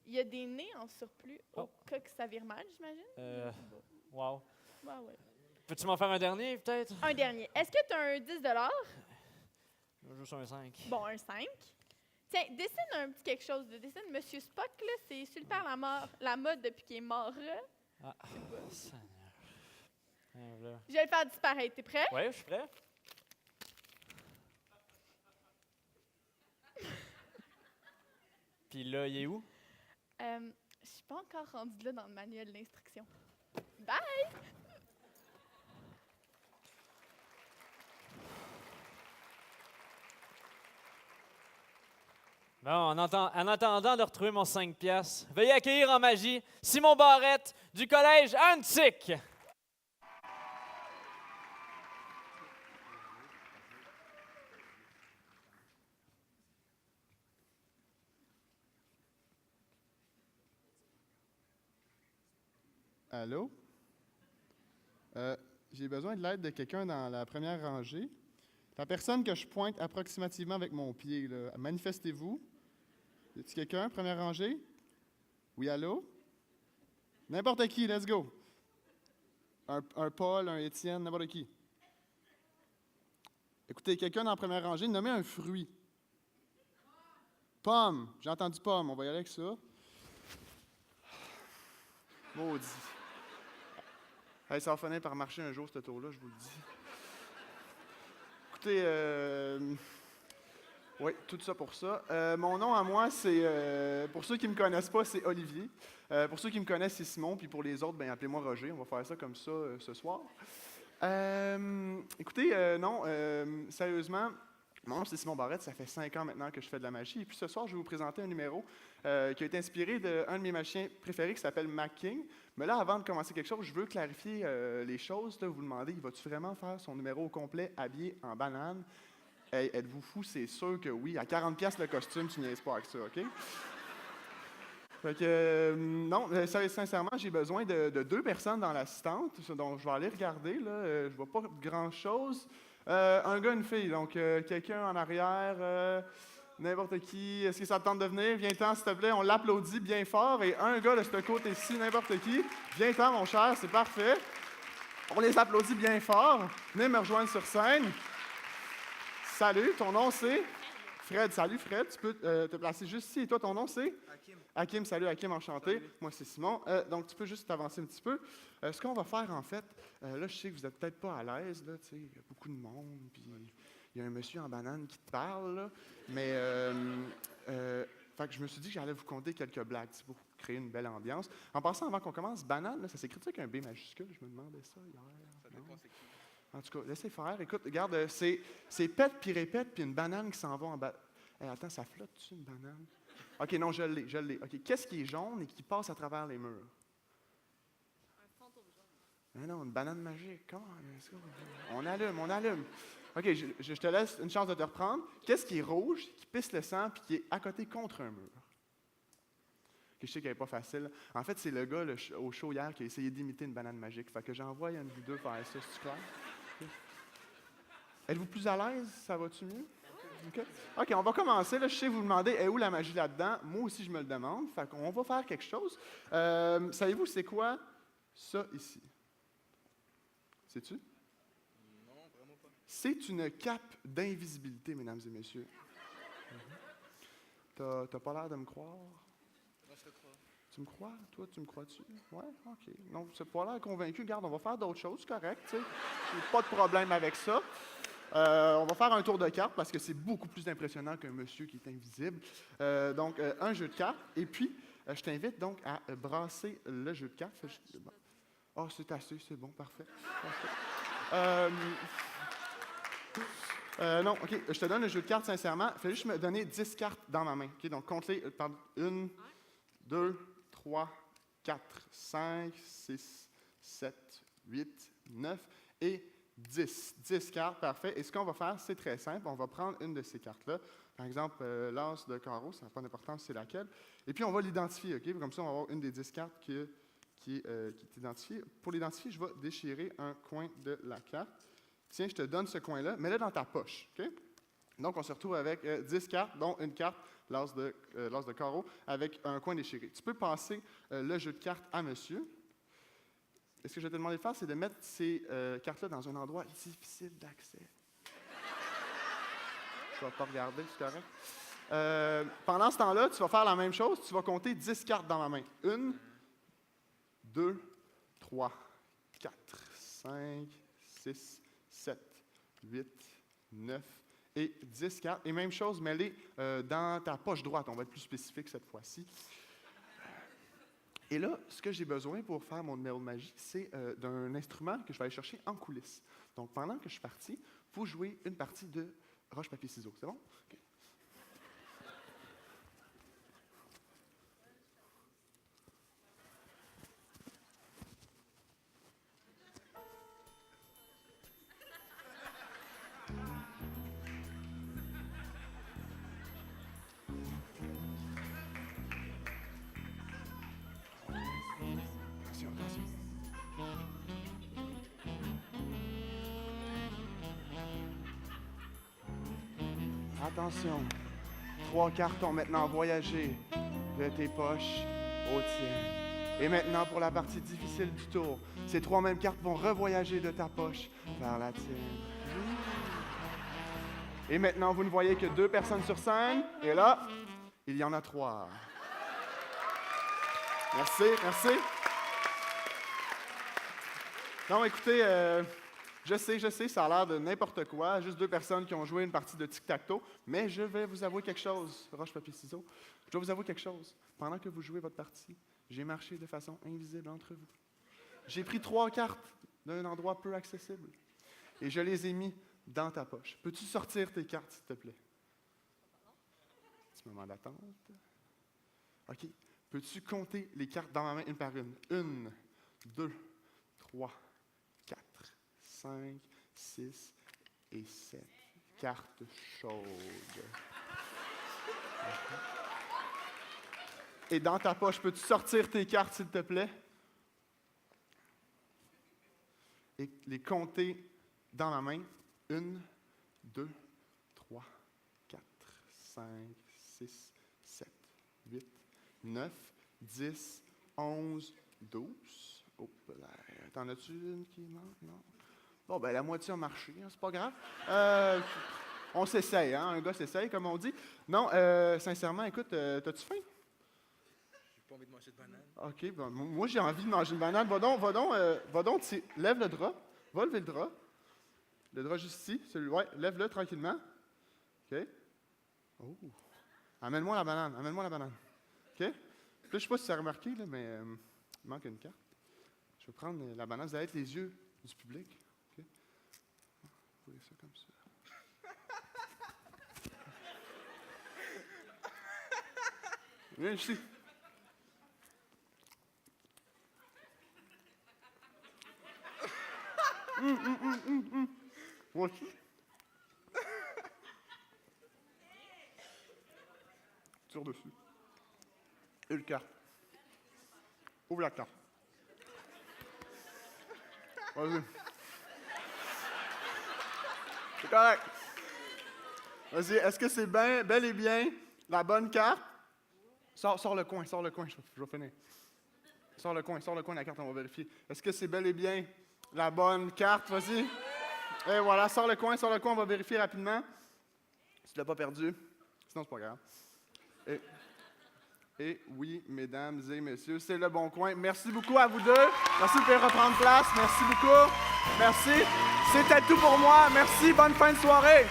il y a des nez en surplus au cas que ça vire mal, j'imagine. Wow. Ouais. Peux-tu m'en faire un dernier, peut-être? Un dernier. Est-ce que tu as un 10 Juste un 5. Bon, un 5. Tiens, dessine un petit quelque chose. Dessine Monsieur Spock, là. C'est super la mode depuis qu'il est mort. Ah, Seigneur. Je vais le faire disparaître. T'es prêt? Oui, je suis prêt. Puis là, il est où? Je suis pas encore rendue là dans le manuel d'instruction. Bye! Bon, en attendant de retrouver mon 5 piastres, veuillez accueillir en magie Simon Barrette du collège Antique. Allô? J'ai besoin de l'aide de quelqu'un dans la première rangée. La personne que je pointe approximativement avec mon pied, là, manifestez-vous. Y a-t-il quelqu'un, première rangée? Oui, allô? N'importe qui, let's go. Un Paul, un Étienne, n'importe qui. Écoutez, quelqu'un dans la première rangée, nommez un fruit. Pomme, j'ai entendu pomme, on va y aller avec ça. Maudit. Hey, ça va finir par marcher un jour, ce tour-là, je vous le dis. Écoutez, oui, tout ça pour ça. Mon nom à moi, c'est, pour ceux qui ne me connaissent pas, c'est Olivier. Pour ceux qui me connaissent, c'est Simon. Puis pour les autres, ben appelez-moi Roger. On va faire ça comme ça ce soir. Écoutez, non, sérieusement, mon nom, c'est Simon Barrette. Ça fait 5 ans maintenant que je fais de la magie. Et puis ce soir, je vais vous présenter un numéro qui a été inspiré d'un de mes magiciens préférés qui s'appelle Mac King. Mais là, avant de commencer quelque chose, je veux clarifier les choses. Là, vous demandez, il va-tu vraiment faire son numéro au complet habillé en banane? Hey, êtes-vous fou? C'est sûr que oui. À 40$ le costume, tu niaises pas avec ça, OK? Fait que, non, sincèrement, j'ai besoin de 2 personnes dans l'assistante, donc je vais aller regarder, là. Je vois pas grand-chose. Un gars, une fille, donc quelqu'un en arrière. N'importe qui. Est-ce que ça te tente de venir? Viens-t'en, s'il te plaît. On l'applaudit bien fort. Et un gars de ce côté-ci, n'importe qui. Viens-t'en, mon cher, c'est parfait. On les applaudit bien fort. Venez me rejoindre sur scène. Salut, ton nom c'est? Fred. Salut, Fred. Tu peux te placer juste ici. Et toi, ton nom c'est? Hakim. Hakim, salut, Hakim, enchanté. Salut. Moi, c'est Simon. Donc, tu peux juste t'avancer un petit peu. Ce qu'on va faire, en fait, là, je sais que vous n'êtes peut-être pas à l'aise, là, tu sais, il y a beaucoup de monde, puis il y a un monsieur en banane qui te parle, là, mais fait que je me suis dit que j'allais vous conter quelques blagues, tu sais, pour créer une belle ambiance. En passant, avant qu'on commence, banane, là, ça s'écrit avec un B majuscule? Je me demandais ça hier. Ça dépend, c'est qui. En tout cas, laissez faire. Écoute, regarde, c'est pète puis répète, puis une banane qui s'en va en bas. Attends, ça flotte-tu, une banane? OK, non, je l'ai. OK, qu'est-ce qui est jaune et qui passe à travers les murs? Un fantôme jaune. Non, une banane magique. Comment? On allume. OK, je te laisse une chance de te reprendre. Qu'est-ce qui est rouge, qui pisse le sang, puis qui est à côté contre un mur? Okay, je sais qu'elle n'est pas facile. En fait, c'est le gars au show hier qui a essayé d'imiter une banane magique. Fait que j'envoie une vidéo faire ça, c'est clair? Okay. Êtes-vous plus à l'aise? Ça va-tu mieux? OK, on va commencer. Là, je sais vous demander, est où la magie là-dedans? Moi aussi, je me le demande. Fait qu'on va faire quelque chose. Savez-vous, c'est quoi ça ici? Sais-tu? Non, vraiment pas. C'est une cape d'invisibilité, mesdames et messieurs. T'as pas l'air de me croire? Non, je te crois. Tu me crois? Toi, tu me crois-tu? Ouais, OK. Non, tu n'as pas l'air convaincu. Regarde, on va faire d'autres choses, correct, tu sais. J'ai pas de problème avec ça. On va faire un tour de cartes parce que c'est beaucoup plus impressionnant qu'un monsieur qui est invisible. Donc, un jeu de cartes. Et puis, je t'invite donc à brasser le jeu de cartes. Ah, c'est assez, c'est bon, parfait. Non, OK, je te donne le jeu de cartes sincèrement. Fais juste me donner 10 cartes dans ma main. OK, donc, compte-les. 1, 2, 3, 4, 5, 6, 7, 8, 9 et 10. 10 cartes, parfait. Et ce qu'on va faire, c'est très simple. On va prendre une de ces cartes-là. Par exemple, l'as de carreau, ça n'a pas d'importance, c'est laquelle. Et puis, on va l'identifier, OK? Comme ça, on va avoir une des 10 cartes qui est identifiée. Pour l'identifier, je vais déchirer un coin de la carte. Tiens, je te donne ce coin-là. Mets-le dans ta poche, OK? Donc, on se retrouve avec 10 cartes, dont une carte, l'as de carreau, avec un coin déchiré. Tu peux passer le jeu de cartes à monsieur. Et ce que je vais te demander de faire, c'est de mettre ces cartes-là dans un endroit difficile d'accès. Je ne vais pas regarder, c'est correct. Pendant ce temps-là, tu vas faire la même chose. Tu vas compter 10 cartes dans ma main. 1, 2, 3, 4, 5, 6, 7, 8, 9 et 10 cartes. Et même chose, mets-les dans ta poche droite. On va être plus spécifique cette fois-ci. Et là, ce que j'ai besoin pour faire mon numéro de magie, c'est d'un instrument que je vais aller chercher en coulisses. Donc, pendant que je suis parti, il faut jouer une partie de roche-papier-ciseaux. C'est bon? Okay. Attention, 3 cartes ont maintenant voyagé de tes poches aux tiennes. Et maintenant, pour la partie difficile du tour, ces 3 mêmes cartes vont revoyager de ta poche vers la tienne. Et maintenant, vous ne voyez que 2 personnes sur scène. Et là, il y en a 3. Merci, merci. Non, écoutez, je sais, ça a l'air de n'importe quoi, juste 2 personnes qui ont joué une partie de tic-tac-toe, mais je vais vous avouer quelque chose, roche-papier-ciseaux. Je dois vous avouer quelque chose. Pendant que vous jouez votre partie, j'ai marché de façon invisible entre vous. J'ai pris 3 cartes d'un endroit peu accessible et je les ai mis dans ta poche. Peux-tu sortir tes cartes, s'il te plaît? Petit moment d'attente. OK. Peux-tu compter les cartes dans ma main une par une? 1, 2, 3, 4, 5, 6 et 7. Cartes chaudes. Et dans ta poche, peux-tu sortir tes cartes, s'il te plaît? Et les compter dans ma main. 1, 2, 3, 4, 5, 6, 7, 8, 9, 10, 11, 12. Oh, là, t'en as-tu une qui manque? Non? Bon, ben la moitié a marché, hein, c'est pas grave. On s'essaye, hein? Un gars s'essaye, comme on dit. Non, sincèrement, écoute, t'as-tu faim? J'ai pas envie de manger de banane. OK, bon, moi j'ai envie de manger une banane. Va donc, lève le drap. Va lever le drap. Le drap juste ici. Ouais, lève-le tranquillement. OK? Oh. Amène-moi la banane. OK? Là, je sais pas si tu as remarqué, là, mais il manque une carte. Je vais prendre la banane. Vous allez être les yeux du public. OK? Vous voyez ça comme ça. Viens ici. Moi aussi. Tire dessus. Et le carte. Ouvre la carte. Vas-y. C'est correct. Vas-y, est-ce que c'est bel et bien la bonne carte? Sors le coin, je vais finir. Sors le coin de la carte, on va vérifier. Est-ce que c'est bel et bien la bonne carte? Vas-y. Et voilà, sors le coin, on va vérifier rapidement. Si tu l'as pas perdu, sinon c'est pas grave. Et oui, mesdames et messieurs, c'est le bon coin. Merci beaucoup à vous deux. Merci de pouvoir reprendre place. Merci beaucoup. Merci. C'était tout pour moi. Merci. Bonne fin de soirée.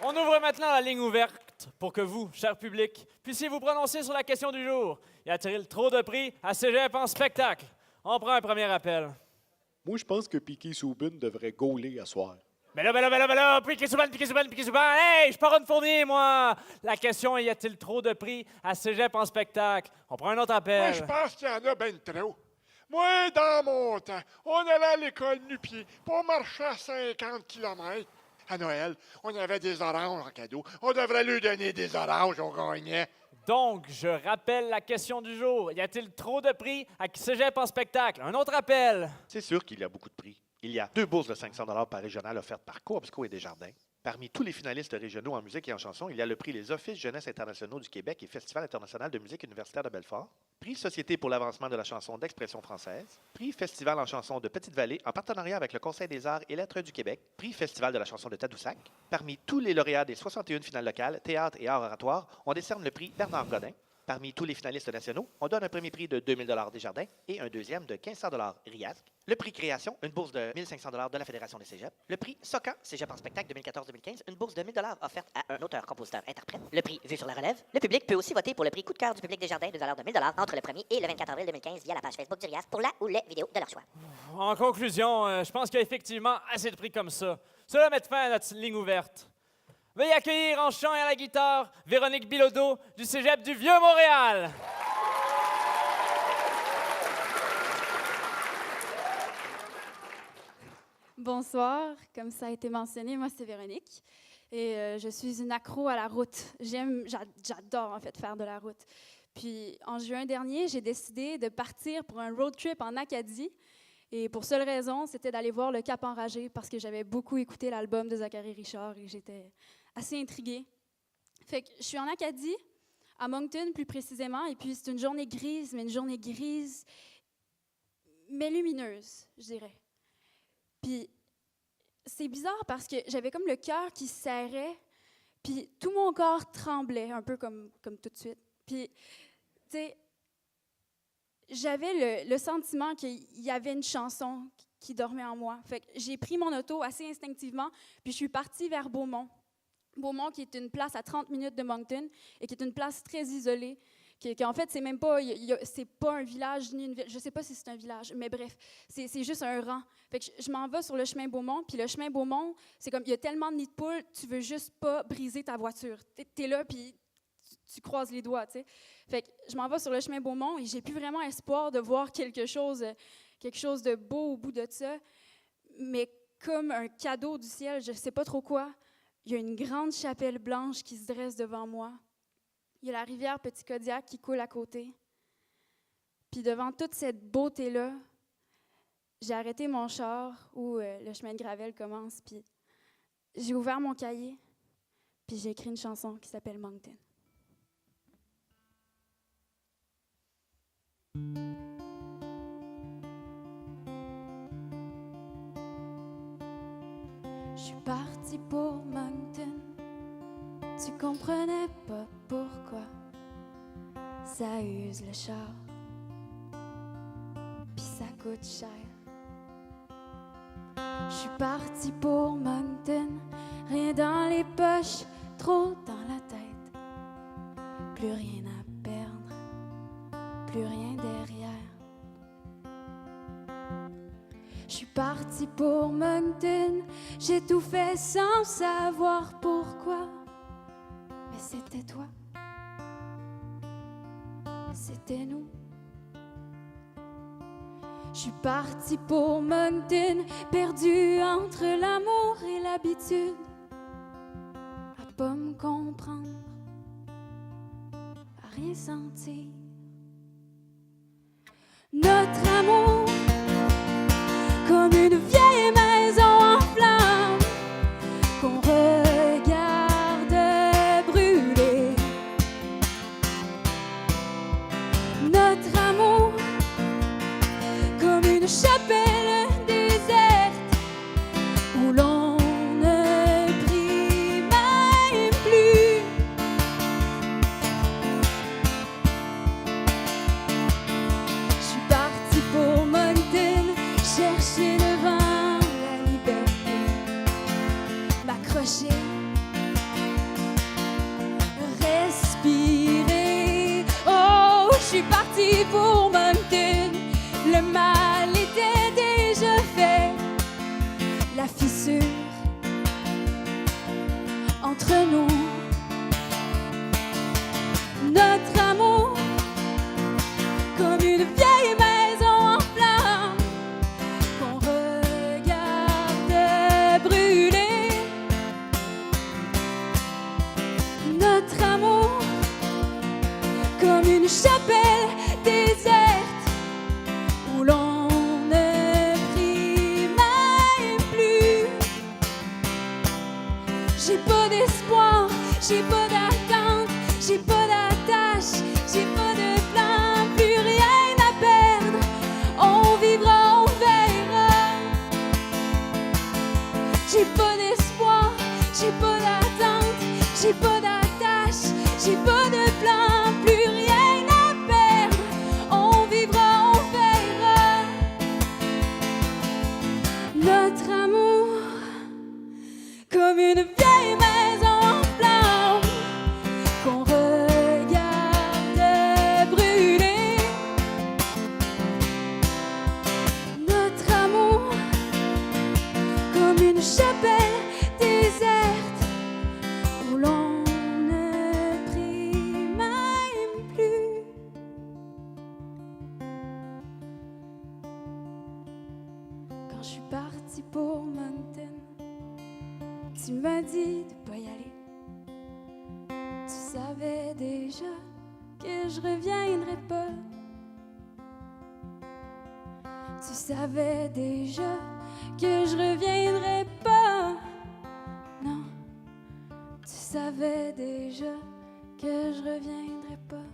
On ouvre maintenant la ligne ouverte pour que vous, cher public, puissiez vous prononcer sur la question du jour. Y a-t-il trop de prix à Cégep en spectacle? On prend un premier appel. Moi, je pense que Piquet Souben devrait gauler à soir. Ben là, Piquet Souban, hey, je suis pas une fournier, moi! La question est, y a-t-il trop de prix à Cégep en spectacle? On prend un autre appel. Moi, je pense qu'il y en a ben trop. Moi, dans mon temps, on allait à l'école nu-pied, puis on marchait à 50 km. À Noël, on avait des oranges en cadeau. On devrait lui donner des oranges, on gagnait. Donc, je rappelle la question du jour. Y a-t-il trop de prix à Cégep en spectacle? Un autre appel. C'est sûr qu'il y a beaucoup de prix. Il y a 2 bourses de 500 $ par régional offertes par Coopsco et Desjardins. Parmi tous les finalistes régionaux en musique et en chanson, il y a le prix Les Offices Jeunesse internationaux du Québec et Festival international de musique universitaire de Belfort, prix Société pour l'avancement de la chanson d'expression française, prix Festival en chanson de Petite-Vallée en partenariat avec le Conseil des arts et lettres du Québec, prix Festival de la chanson de Tadoussac. Parmi tous les lauréats des 61 finales locales, théâtre et arts oratoires, on décerne le prix Bernard Godin. Parmi tous les finalistes nationaux, on donne un premier prix de 2 000 $ Desjardins et un deuxième de 1 500 $ RIASC. Le prix Création, une bourse de 1 500 $ de la Fédération des cégeps. Le prix SOCAN, Cégep en spectacle 2014-2015, une bourse de 1 000 $ offerte à un auteur, compositeur, interprète. Le prix Vue sur la relève. Le public peut aussi voter pour le prix Coup de cœur du public Desjardins de valeur de 1 000 $ entre le 1er et le 24 avril 2015 via la page Facebook du RIASC pour la ou les vidéos de leur choix. En conclusion, je pense qu'il y a effectivement assez de prix comme ça. Cela met fin à notre ligne ouverte. Veuillez accueillir en chant et à la guitare Véronique Bilodeau du Cégep du Vieux-Montréal. Bonsoir, comme ça a été mentionné, moi c'est Véronique et je suis une accro à la route. J'adore en fait faire de la route. Puis en juin dernier, j'ai décidé de partir pour un road trip en Acadie et pour seule raison, c'était d'aller voir le Cap Enragé parce que j'avais beaucoup écouté l'album de Zachary Richard et j'étais assez intriguée. Fait que je suis en Acadie, à Moncton plus précisément, et puis c'est une journée grise, mais une journée grise, mais lumineuse, je dirais. Puis c'est bizarre parce que j'avais comme le cœur qui se serrait, puis tout mon corps tremblait, un peu comme tout de suite. Puis, tu sais, j'avais le sentiment qu'il y avait une chanson qui dormait en moi. Fait que j'ai pris mon auto assez instinctivement, puis je suis partie vers Beaumont. Beaumont, qui est une place à 30 minutes de Moncton et qui est une place très isolée, qui en fait, c'est même pas, c'est pas un village ni une ville. Je sais pas si c'est un village, mais bref, c'est juste un rang. Fait que je m'en vais sur le chemin Beaumont, puis le chemin Beaumont, c'est comme, il y a tellement de nids de poules, tu veux juste pas briser ta voiture. T'es là, puis tu croises les doigts, tu sais. Fait que je m'en vais sur le chemin Beaumont et j'ai plus vraiment espoir de voir quelque chose de beau au bout de ça. Mais comme un cadeau du ciel, je sais pas trop quoi, il y a une grande chapelle blanche qui se dresse devant moi. Il y a la rivière Petit-Kodiak qui coule à côté. Puis devant toute cette beauté-là, j'ai arrêté mon char où le chemin de gravel commence, puis j'ai ouvert mon cahier, puis j'ai écrit une chanson qui s'appelle Moncton. Je suis partie pour Moncton, tu comprenais pas pourquoi ça use le char, puis ça coûte cher. Je suis partie pour Moncton, rien dans les poches, trop dans la tête, plus rien à perdre, plus rien derrière. Je suis partie pour Moncton, j'ai tout fait sans savoir pourquoi. Mais c'était toi, c'était nous. Je suis partie pour Moncton, perdue entre l'amour et l'habitude, à pas me comprendre, à rien sentir. Notre amour, comme une vieille maison en flammes qu'on regarde brûler. Notre amour, comme une chapelle déserte où l'on ne prie même plus. Je suis partie pour Moncton, chercher le vent, la liberté, m'accrocher, respirer. Oh, je suis partie pour Moncton, le mal était déjà fait, la fissure entre nous, notre amour, comme une vieille maison en flammes qu'on regarde brûler. Notre amour, comme une chapelle déserte où l'on ne prie même plus. J'ai pas d'espoir, j'ai pas d'attente, j'ai pas d'attache, j'ai pas de plan, plus rien à perdre. On vivra, on verra. J'ai pas d'espoir, j'ai pas d'attente, j'ai pas d'attache, j'ai pas de plan, plus rien à perdre. On vivra, on verra. Notre amour, comme une vieille maison en flammes qu'on regarde brûler. Notre amour, comme une chapelle déserte où l'on ne prie même plus. Quand je suis partie pour Moncton, tu m'as dit de pas y aller. Tu savais déjà que je reviendrais pas. Tu savais déjà que je reviendrais pas. Non, tu savais déjà que je reviendrais pas.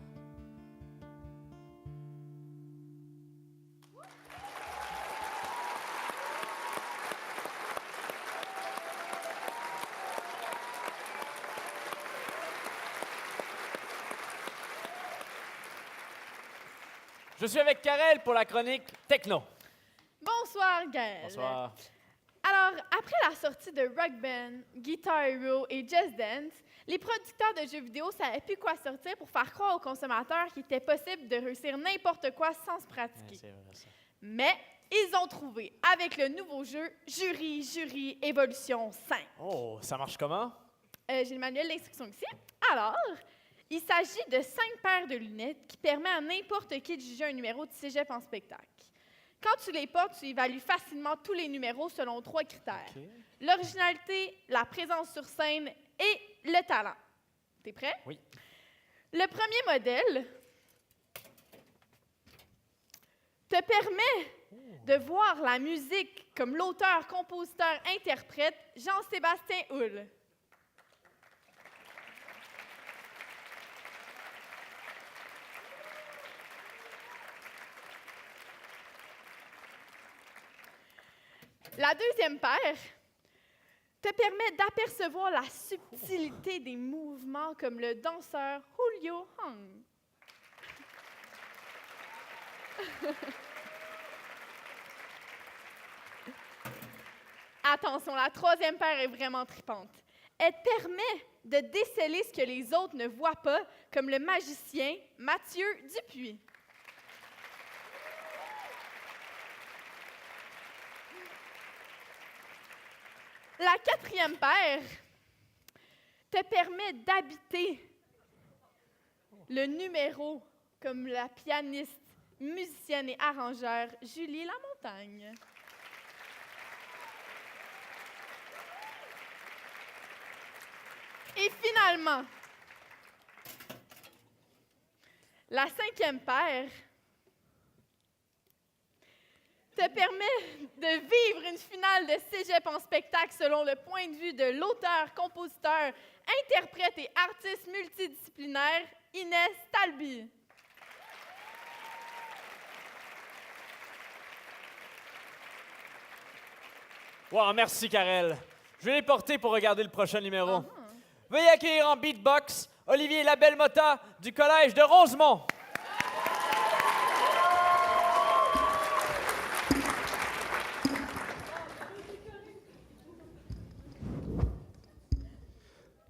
Je suis avec Karel pour la chronique Techno. Bonsoir, Gaël. Bonsoir. Alors, après la sortie de Rock Band, Guitar Hero et Just Dance, les producteurs de jeux vidéo savaient plus quoi sortir pour faire croire aux consommateurs qu'il était possible de réussir n'importe quoi sans se pratiquer. Ouais, c'est vrai, ça. Mais ils ont trouvé avec le nouveau jeu Jury Evolution 5. Oh, ça marche comment? J'ai le manuel d'instruction ici. Alors, il s'agit de 5 paires de lunettes qui permettent à n'importe qui de juger un numéro de cégep en spectacle. Quand tu les portes, tu évalues facilement tous les numéros selon 3 critères. Okay. L'originalité, la présence sur scène et le talent. T'es prêt? Oui. Le premier modèle te permet de voir la musique comme l'auteur, compositeur, interprète Jean-Sébastien Houle. La deuxième paire te permet d'apercevoir la subtilité des mouvements comme le danseur Julio Hong. Attention, la troisième paire est vraiment tripante. Elle permet de déceler ce que les autres ne voient pas, comme le magicien Mathieu Dupuis. La quatrième paire te permet d'habiter le numéro comme la pianiste, musicienne et arrangeur Julie Lamontagne. Et finalement, la cinquième paire te permet de vivre une finale de cégep en spectacle selon le point de vue de l'auteur, compositeur, interprète et artiste multidisciplinaire Inès Talby. Wow, merci, Karel. Je vais les porter pour regarder le prochain numéro. Veuillez accueillir en beatbox Olivier Labelle-Motta du Collège de Rosemont.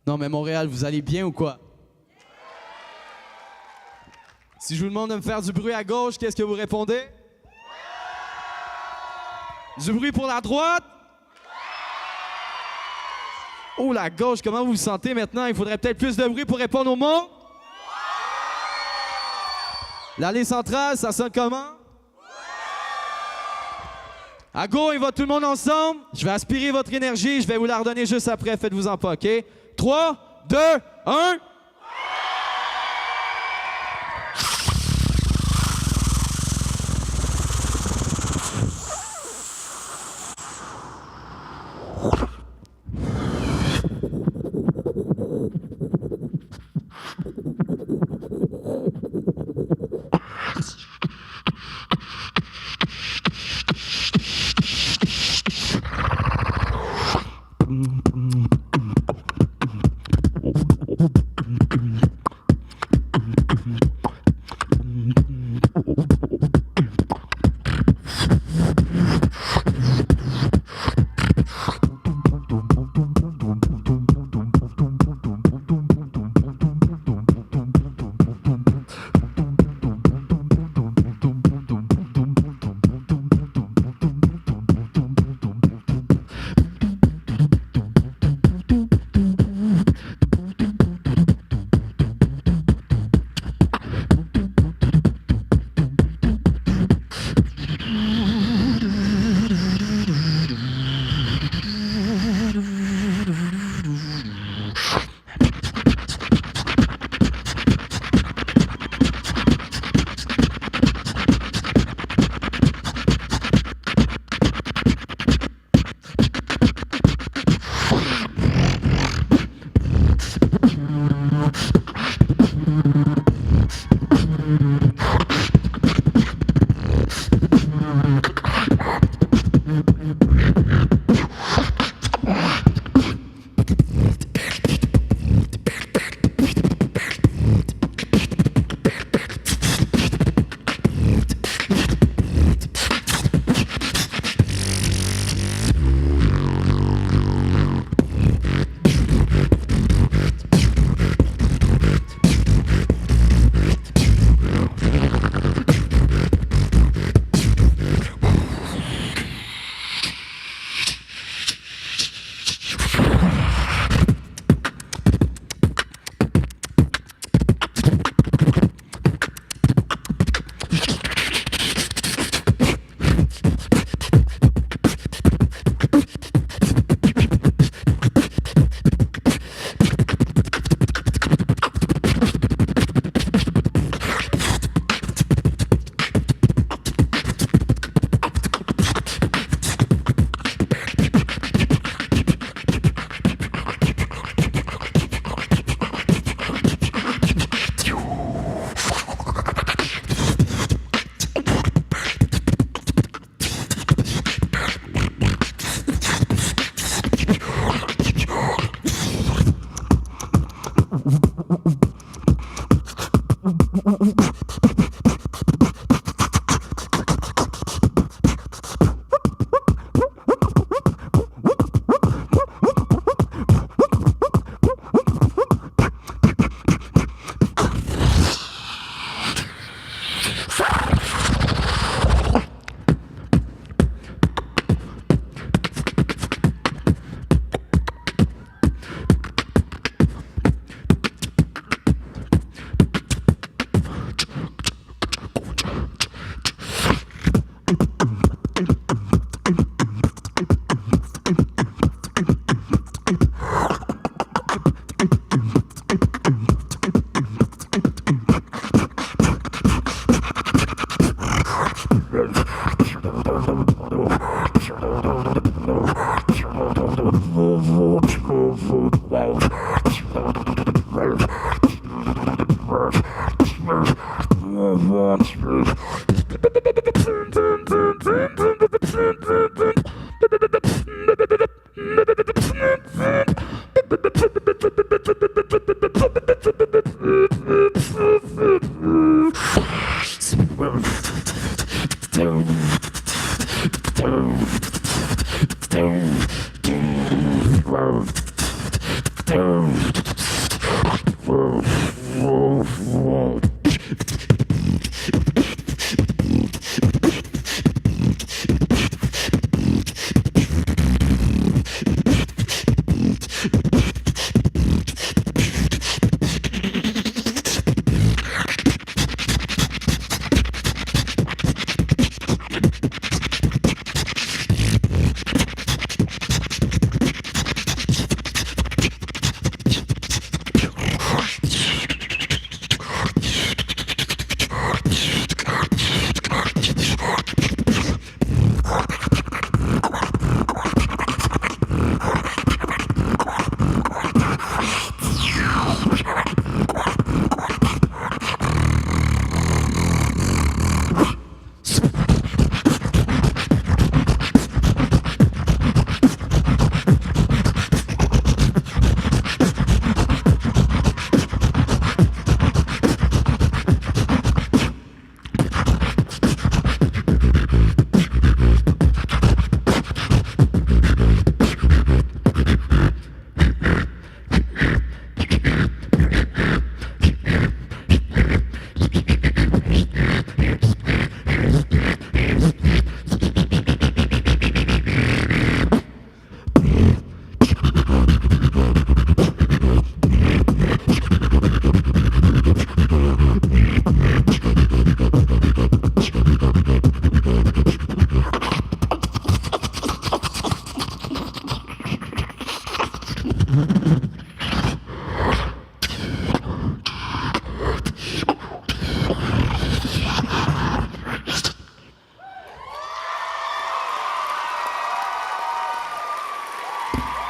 Non, mais Montréal, vous allez bien ou quoi? Si je vous demande de me faire du bruit à gauche, qu'est-ce que vous répondez? Du bruit pour la droite? Oh, la gauche, comment vous vous sentez maintenant? Il faudrait peut-être plus de bruit pour répondre au mot? L'allée centrale, ça sonne comment? À go, il va tout le monde ensemble. Je vais aspirer votre énergie, je vais vous la redonner juste après, faites-vous-en pas, OK? 3, 2, 1...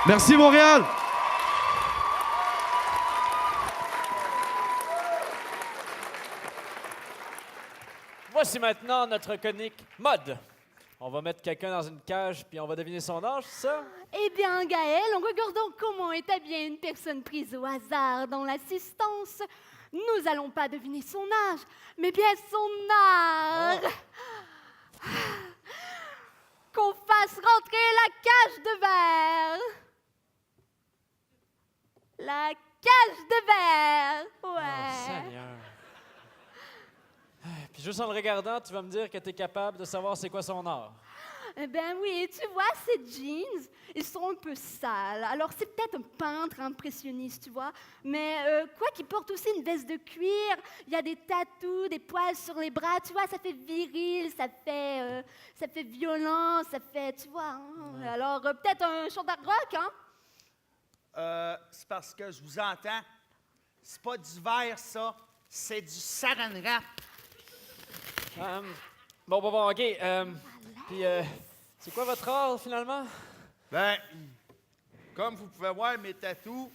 Merci Montréal! Voici maintenant notre chronique mode. On va mettre quelqu'un dans une cage puis on va deviner son âge, c'est ça? Eh bien, Gaël, en regardant comment est habillée une personne prise au hasard dans l'assistance, nous allons pas deviner son âge, mais bien son art. Qu'on fasse rentrer la cage de verre. La cage de verre. Ouais. Oh, Seigneur. Puis juste en le regardant, tu vas me dire que tu es capable de savoir c'est quoi son art. Eh bien oui, tu vois, ces jeans, ils sont un peu sales. Alors, c'est peut-être un peintre impressionniste, tu vois. Mais quoi qu'il porte aussi une veste de cuir, il y a des tatous, des poils sur les bras, tu vois, ça fait viril, ça fait violent, ça fait, tu vois. Hein? Ouais. Alors, peut-être un chanteur rock, hein? C'est parce que je vous entends. C'est pas du verre, ça. C'est du saran wrap. Bon, OK. Puis, c'est quoi votre art, finalement? Ben, comme vous pouvez voir, mes tatous,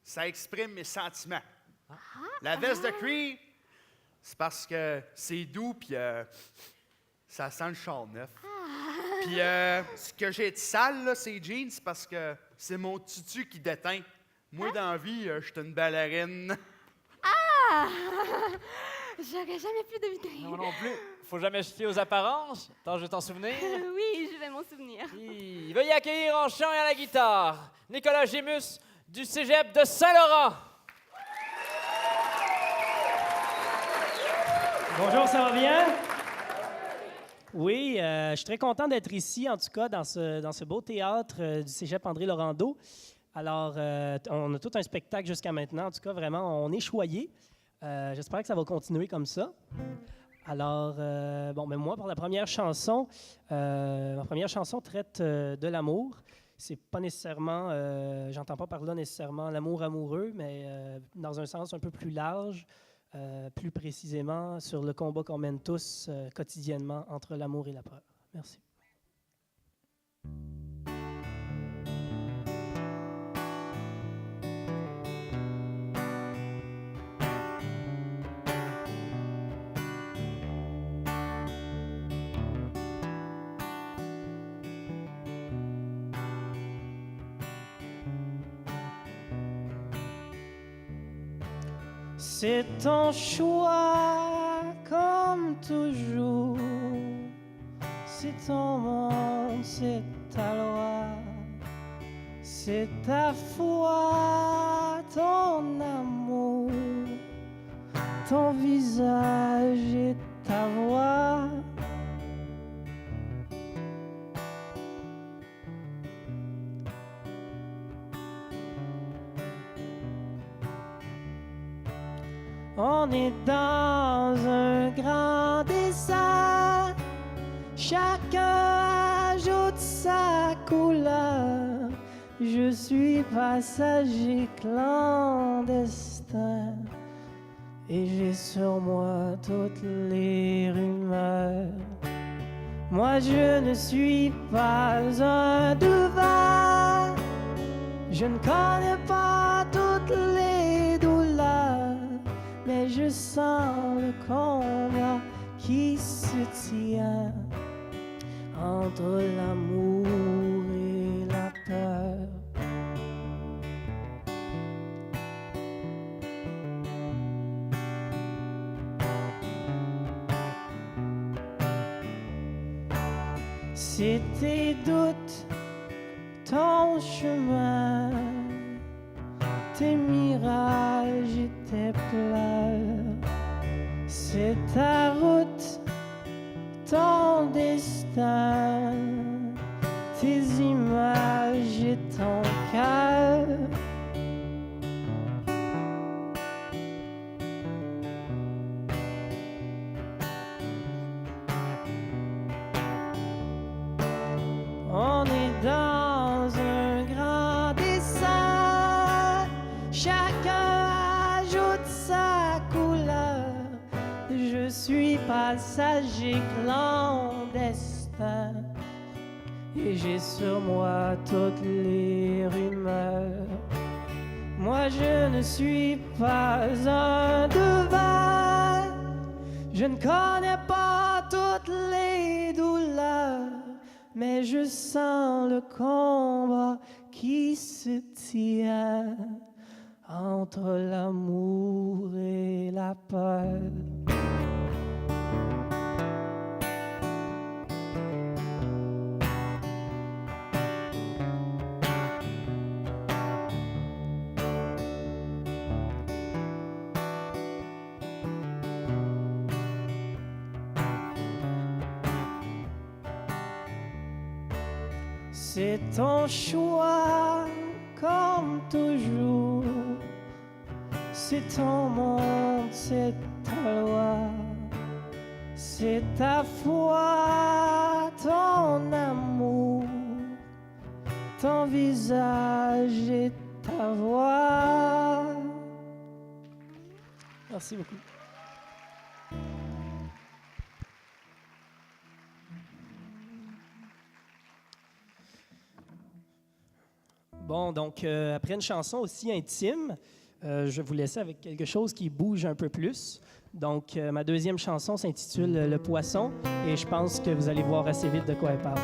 ça exprime mes sentiments. La veste de cuir, c'est parce que c'est doux, puis ça sent le char neuf. Puis, ce que j'ai de sale, là, ces jeans, c'est parce que c'est mon tutu qui déteint. Moi, dans la vie, je suis une ballerine. Ah! J'aurais jamais pu deviner. Non plus. Faut jamais se fier aux apparences. Attends, je vais t'en souvenir. Oui, je vais m'en souvenir. Veuillez accueillir en chant et à la guitare Nicolas Gémus du Cégep de Saint-Laurent. Bonjour, ça va bien? Oui, je suis très content d'être ici, en tout cas, dans ce beau théâtre du Cégep André Laurando. Alors, on a tout un spectacle jusqu'à maintenant. En tout cas, vraiment, on est choyés. J'espère que ça va continuer comme ça. Alors, mais moi, pour la première chanson, ma première chanson traite de l'amour. C'est pas nécessairement, j'entends pas par là nécessairement l'amour amoureux, mais dans un sens un peu plus large, plus précisément sur le combat qu'on mène tous quotidiennement entre l'amour et la peur. Merci. C'est ton choix comme toujours. C'est ton monde, c'est ta loi. C'est ta foi, ton amour, ton visage et ta voix. On est dans un grand dessin, chacun ajoute sa couleur. Je suis passager clandestin et j'ai sur moi toutes les rumeurs. Moi je ne suis pas un devin, je ne connais pas toutes les douleurs, mais je sens le combat qui se tient entre l'amour et la peur. C'est tes doutes, ton chemin, tes mirages et tes pleurs. C'est ta route, ton destin, tes images et ton cœur. On est dans un grand dessin, chacun ajoute sa couleur. Je suis passager clandestin et j'ai sur moi toutes les rumeurs. Moi je ne suis pas un devin, je ne connais pas toutes les douleurs, mais je sens le combat qui se tient entre l'amour et la peur. C'est ton choix comme toujours. C'est ton monde, c'est ta loi. C'est ta foi, ton amour, ton visage et ta voix. Merci beaucoup. Bon, donc, après une chanson aussi intime, je vais vous laisser avec quelque chose qui bouge un peu plus. Donc, ma deuxième chanson s'intitule « Le poisson » et je pense que vous allez voir assez vite de quoi elle parle.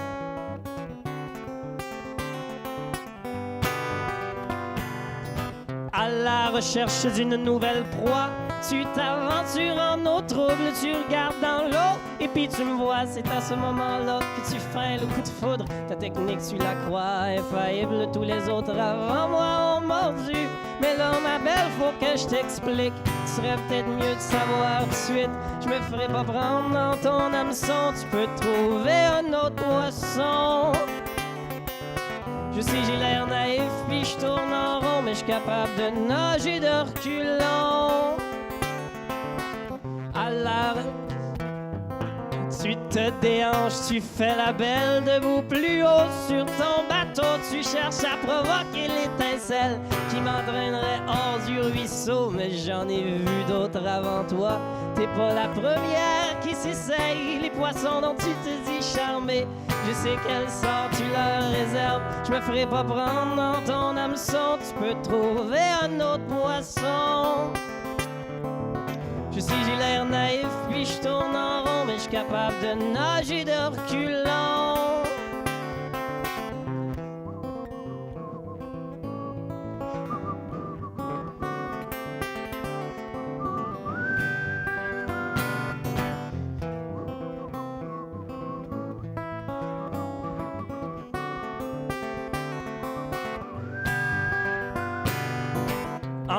À la recherche d'une nouvelle proie, tu t'aventures en eau trouble, tu regardes dans l'eau et puis tu me vois. C'est à ce moment-là que tu feins le coup de foudre. Ta technique, tu la crois infaillible. Tous les autres avant moi ont mordu. Mais là, ma belle, faut que je t'explique. Ce serait peut-être mieux de savoir tout de suite. Je me ferai pas prendre dans ton hameçon. Tu peux trouver un autre poisson. Je sais, j'ai l'air naïf, puis je tourne en rond, mais je suis capable de nager de reculons. Alors, tu te déhanches, tu fais la belle debout plus haut sur ton bateau. Tu cherches à provoquer l'étincelle qui m'entraînerait hors du ruisseau. Mais j'en ai vu d'autres avant toi. T'es pas la première qui s'essaye. Les poissons dont tu te dis charmé, je sais quel sort tu leur réserves. Je me ferai pas prendre dans ton hameçon. Tu peux trouver un autre poisson. Je sais, j'ai l'air naïf, puis je tourne en rond, mais je suis capable de nager de reculons.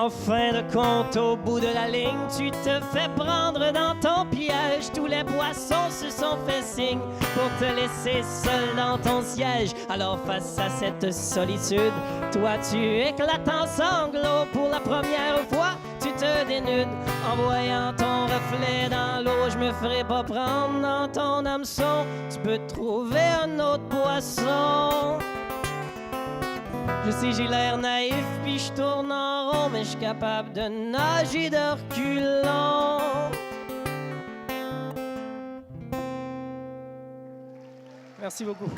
En fin de compte, au bout de la ligne, tu te fais prendre dans ton piège. Tous les poissons se sont fait signe pour te laisser seul dans ton siège. Alors face à cette solitude, toi tu éclates en sanglots. Pour la première fois, tu te dénudes en voyant ton reflet dans l'eau. Je me ferai pas prendre dans ton hameçon. Tu peux trouver un autre poisson. Je sais, j'ai l'air naïf, puis je tourne en rond, mais je suis capable de nager de reculons. Merci beaucoup.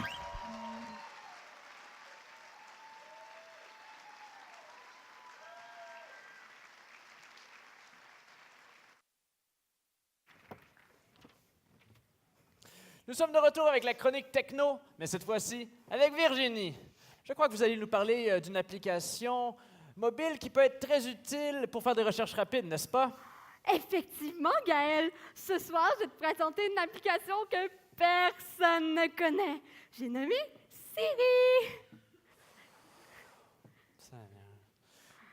Nous sommes de retour avec la chronique techno, mais cette fois-ci avec Virginie. Je crois que vous allez nous parler d'une application mobile qui peut être très utile pour faire des recherches rapides, n'est-ce pas? Effectivement, Gaël. Ce soir, je vais te présenter une application que personne ne connaît. J'ai nommé Siri.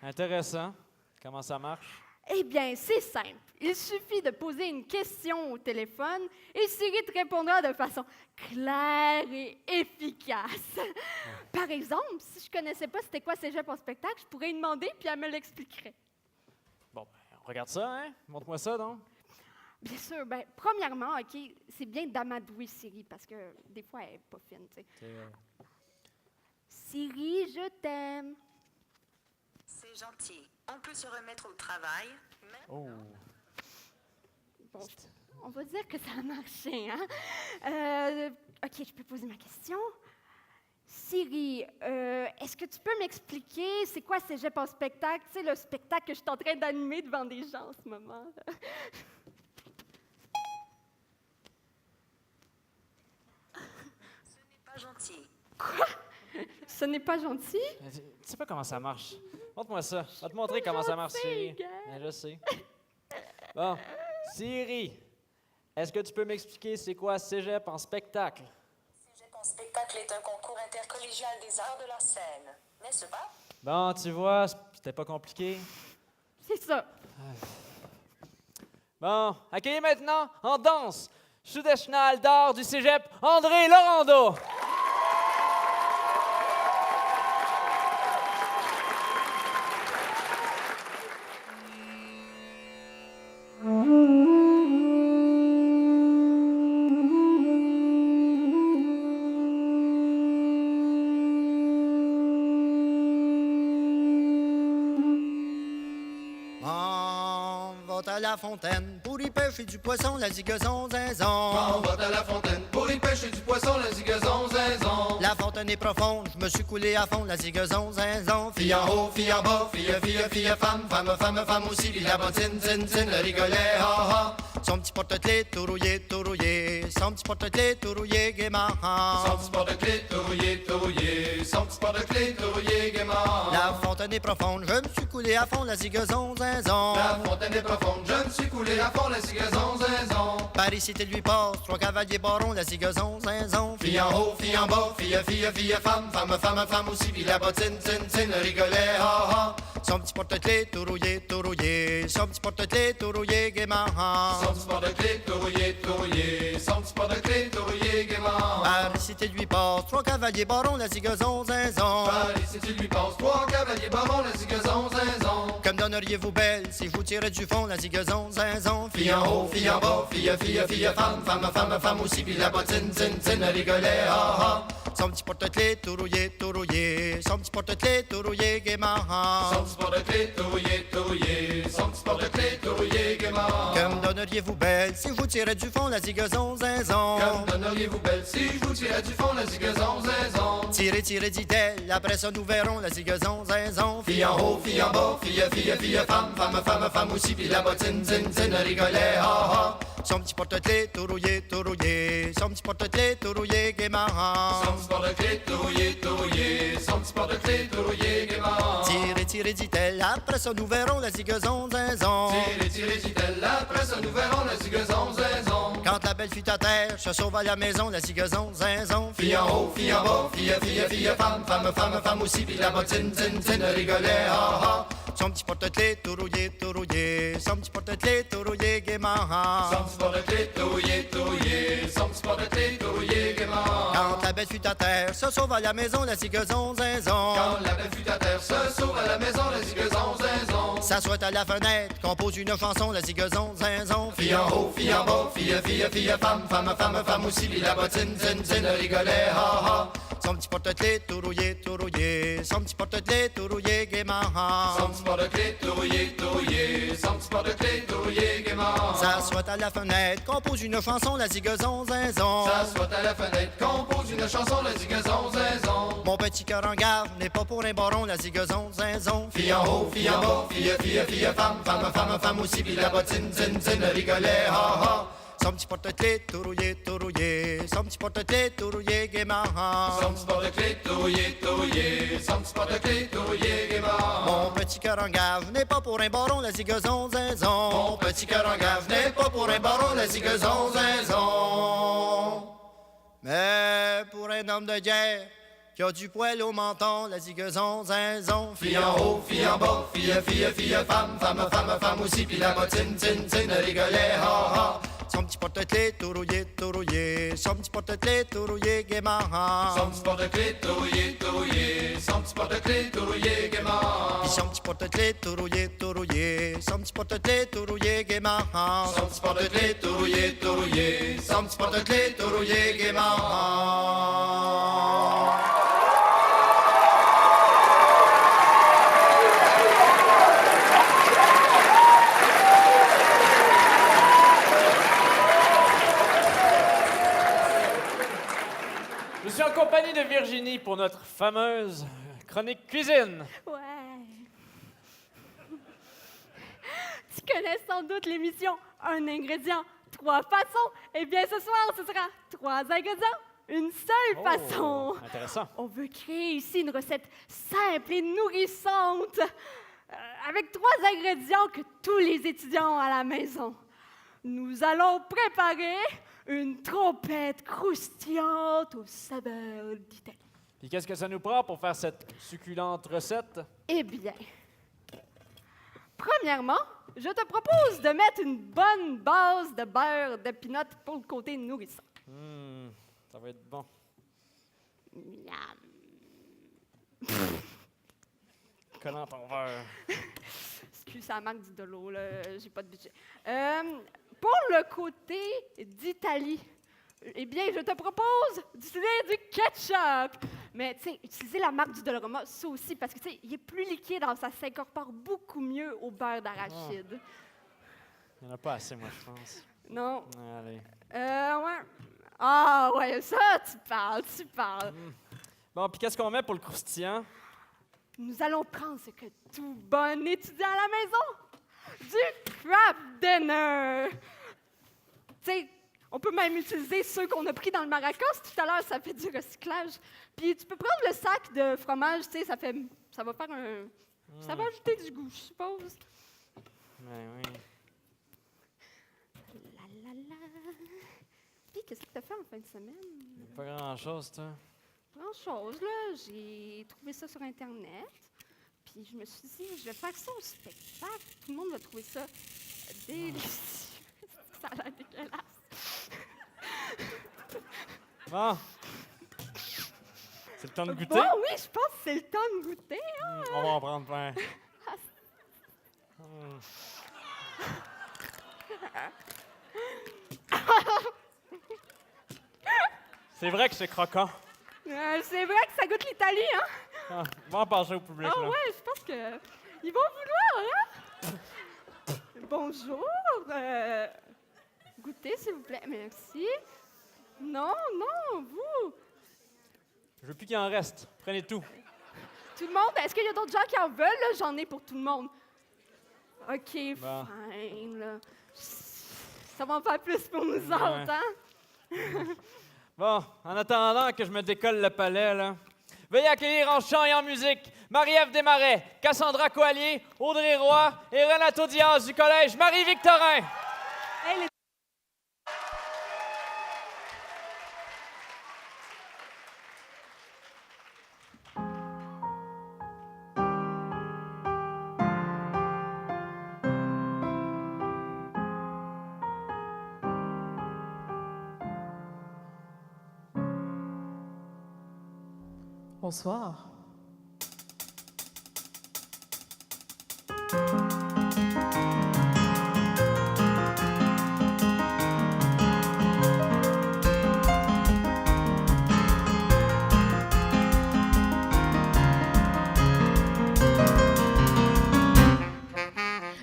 Intéressant. Comment ça marche? Eh bien, c'est simple. Il suffit de poser une question au téléphone et Siri te répondra de façon claire et efficace. Par exemple, si je ne connaissais pas c'était quoi Cégep en spectacle, je pourrais lui demander puis elle me l'expliquerait. Bon, ben, on regarde ça, hein? Montre-moi ça, donc. Bien sûr. Ben, premièrement, OK, c'est bien d'amadouer Siri parce que des fois, elle n'est pas fine, tu sais. Siri, je t'aime. C'est gentil. On peut se remettre au travail. Oh. Bon, on va dire que ça a marché, hein? OK, je peux poser ma question. Siri, est-ce que tu peux m'expliquer c'est quoi Cégep en spectacle? Tu sais, le spectacle que je suis en train d'animer devant des gens en ce moment. Ce n'est pas gentil. Quoi? Ce n'est pas gentil? Tu sais pas comment ça marche. Montre-moi ça. Je vais te montrer comment ça marche, Siri. Ben, je sais. Bon, Siri, est-ce que tu peux m'expliquer c'est quoi Cégep en spectacle? Cégep en spectacle est un concours intercollégial des arts de la scène, n'est-ce pas? Bon, tu vois, c'était pas compliqué. C'est ça. Bon, accueillez maintenant en danse Sudeshnaal d'art du Cégep André Laurando. La fontaine pour y pêcher du poisson, la zigazon zinzon. On va à la fontaine pour y pêcher du poisson, la zigazon zinzon. La fontaine est profonde, je me suis coulé à fond, la zigazon zinzon. Fille en haut, fille en bas, fille, femme, femme aussi, puis la bottine, tin, le rigolet, ha ha. Son petit porte-clés tout rouillé, son petit porte-clés tout rouillé, gaiement. Son petit porte-clés tout rouillé, son petit porte-clés tout rouillé, gaiement. La fontaine est profonde, je me suis coulé à fond, la zigazon zinzon. La fontaine est profonde, je me suis coulé à fond, la zigazon zinzon. Paris cité lui passe, 3 cavaliers barons, la zigazon zinzon. Fille en haut, fille en bas, fille, femme, femme aussi, puis la bottine, tin, le rigolet, ha ha. Son petit porte-clés tout rouillé, son petit porte-clés tout rouillé, gaiement. Son petit porte-clés tout rouillé, son petit porte-clés tout rouillé, gaiement. Paris cité lui passe, 3 cavaliers barons, la zigazon zinzon. Paris cité lui passe, 3 cavaliers barons, la zigazon zinzon. Comme donneriez-vous belle si je vous tirais du fond, la zigazon zinzon. Fille en haut, fille en bas, fille, femme aussi, puis la bottine, tin, le rigolet, ha ha. Son petit porte-clés tout rouillé, son petit porte-clés tout rouillé, gaiement. Son petit porte-clés tout rouillé, son petit porte-clés tout rouillé, gaiement. Comme donneriez-vous belle si je vous tirais du fond, la zigazon zinzon. Comme donneriez-vous belle si je vous tirais du fond, la zigazon zinzon. Tirez, dit-elle, après ça nous verrons, la zigazon zinzon. Fille en haut, fille en bas, fille, femme aussi, puis la bottine, tin, le rigolet, ha ha. Son petit porte-clés tout rouillé, son petit porte-clés tout rouillé, gaiement. Son petit porte-clés tout rouillé, son petit porte-clés tout rouillé, gaiement. Tirez, dit-elle, après ça nous verrons, la zigazon zinzon. Tirez, dit-elle, après ça nous verrons, la zigazon zinzon. Quand la belle fut à terre, se sauve à la maison, la zigazon zinzon. Fille en haut, fille en bas, fille, femme aussi, puis la bottine, tin, le rigolet, ha ha. Son petit porte-clés tout rouillé, son petit porte-clés tout rouillé gaiement. Son petit porte-clés tout rouillé, son petit porte-clés tout rouillé gaiement. Quand la belle fut à terre, se sauve à la maison, la zigazon zinzon. Quand la belle fut à terre, se sauve à la maison, la zigazon zinzon. S'assoit à la fenêtre, compose une chanson, la zigazon zinzon. Fille en haut, fille en bas, fille, femme, femme aussi, puis la bottine, zin, rigolait, ha, ha. Son petit porte-clés tout rouillé, son petit porte-clés tout rouillé gaiement. Son petit porte-clés tout rouillé, son petit porte-clés tout rouillé gaiement. S'assoit à la fenêtre, compose une chanson, la zigazon zinzon. S'assoit à la fenêtre, compose une chanson, la zigazon zinzon. Mon petit cœur en garde n'est pas pour un baron, la zigazon zinzon. Fille en haut, fille en bas, fille, femme aussi, puis la bottine, zin, rigolait, ha, ha. Son petit porte-clés tout rouillé, son petit porte-clés tout rouillé gaiement. Son petit porte-clés tout rouillé, son petit porte-clés tout rouillé gaiement. Mon petit cœur en gave n'est pas pour un baron, la zigazon zinzon. Mon petit cœur en gave n'est pas pour un baron, la zigazon zinzon. Mais pour un homme de guerre qui a du poil au menton, la zigazon zinzon. Fille en haut, fille en bas, fille, femme aussi, puis la bottine, zin, rigolait, ha, ha. Son petit porte-clés tout rouillé, son petit porte-clés tout rouillé gaiement. Son petit porte-clés tout rouillé, son petit porte-clés tout rouillé gaiement. Puis son petit porte-clés tout rouillé, son petit porte-clés tout rouillé gaiement. Son petit porte-clés tout rouillé, son petit porte-clés tout rouillé gaiement. Je suis en compagnie de Virginie pour notre fameuse chronique cuisine. Ouais. Tu connais sans doute l'émission Un ingrédient, trois façons. Eh bien, ce soir, ce sera trois ingrédients, une seule façon. Intéressant. On veut créer ici une recette simple et nourrissante avec trois ingrédients que tous les étudiants ont à la maison. Nous allons préparer une trompette croustillante aux saveurs d'Italie. Puis qu'est-ce que ça nous prend pour faire cette succulente recette? Eh bien, premièrement, je te propose de mettre une bonne base de beurre de pinot pour le côté nourrissant. Ça va être bon. Miam. Collant ton beurre. Excuse, ça manque de l'eau, là. J'ai pas de budget. Pour le côté d'Italie, eh bien, je te propose d'utiliser du ketchup. Mais, tu sais, utiliser la marque du Dolorama, ça aussi, parce que, tu sais, il est plus liquide, alors ça s'incorpore beaucoup mieux au beurre d'arachide. Il n'y en a pas assez, moi, je pense. Non. Allez. Ouais. Ah, ouais, ça, tu parles. Bon, puis qu'est-ce qu'on met pour le croustillant? Nous allons prendre ce que tout bon étudiant à la maison, du craft dinner. Tu sais, on peut même utiliser ceux qu'on a pris dans le Maracas tout à l'heure, ça fait du recyclage. Puis tu peux prendre le sac de fromage, tu sais, ça va faire un... Ça va ajouter du goût, je suppose. Oui. Puis qu'est-ce que tu as fait en fin de semaine? Pas grand-chose, toi. Grand-chose, là. J'ai trouvé ça sur Internet. Puis je me suis dit, je vais faire ça au spectacle. Tout le monde va trouver ça délicieux. Ça a l'air dégueulasse. Bon. C'est le temps de goûter? Bon, oui, je pense que c'est le temps de goûter. Hein? On va en prendre plein. C'est vrai que c'est croquant. C'est vrai que ça goûte l'Italie, hein? Ah, on va en passer au public, Ah là. ouais, je pense que ils vont vouloir, hein? Bonjour. Goûtez, s'il vous plaît. Merci. Non, vous. Je veux plus qu'il en reste. Prenez tout. Tout le monde, est-ce qu'il y a d'autres gens qui en veulent? Là? J'en ai pour tout le monde. OK, Bon. fine, là. Ça va en faire plus pour nous autres, hein? Bon, en attendant que je me décolle le palais, là, veuillez accueillir en chant et en musique Marie-Ève Desmarais, Cassandra Coallier, Audrey Roy et Renato Diaz du collège Marie-Victorin. Hey, Bonsoir.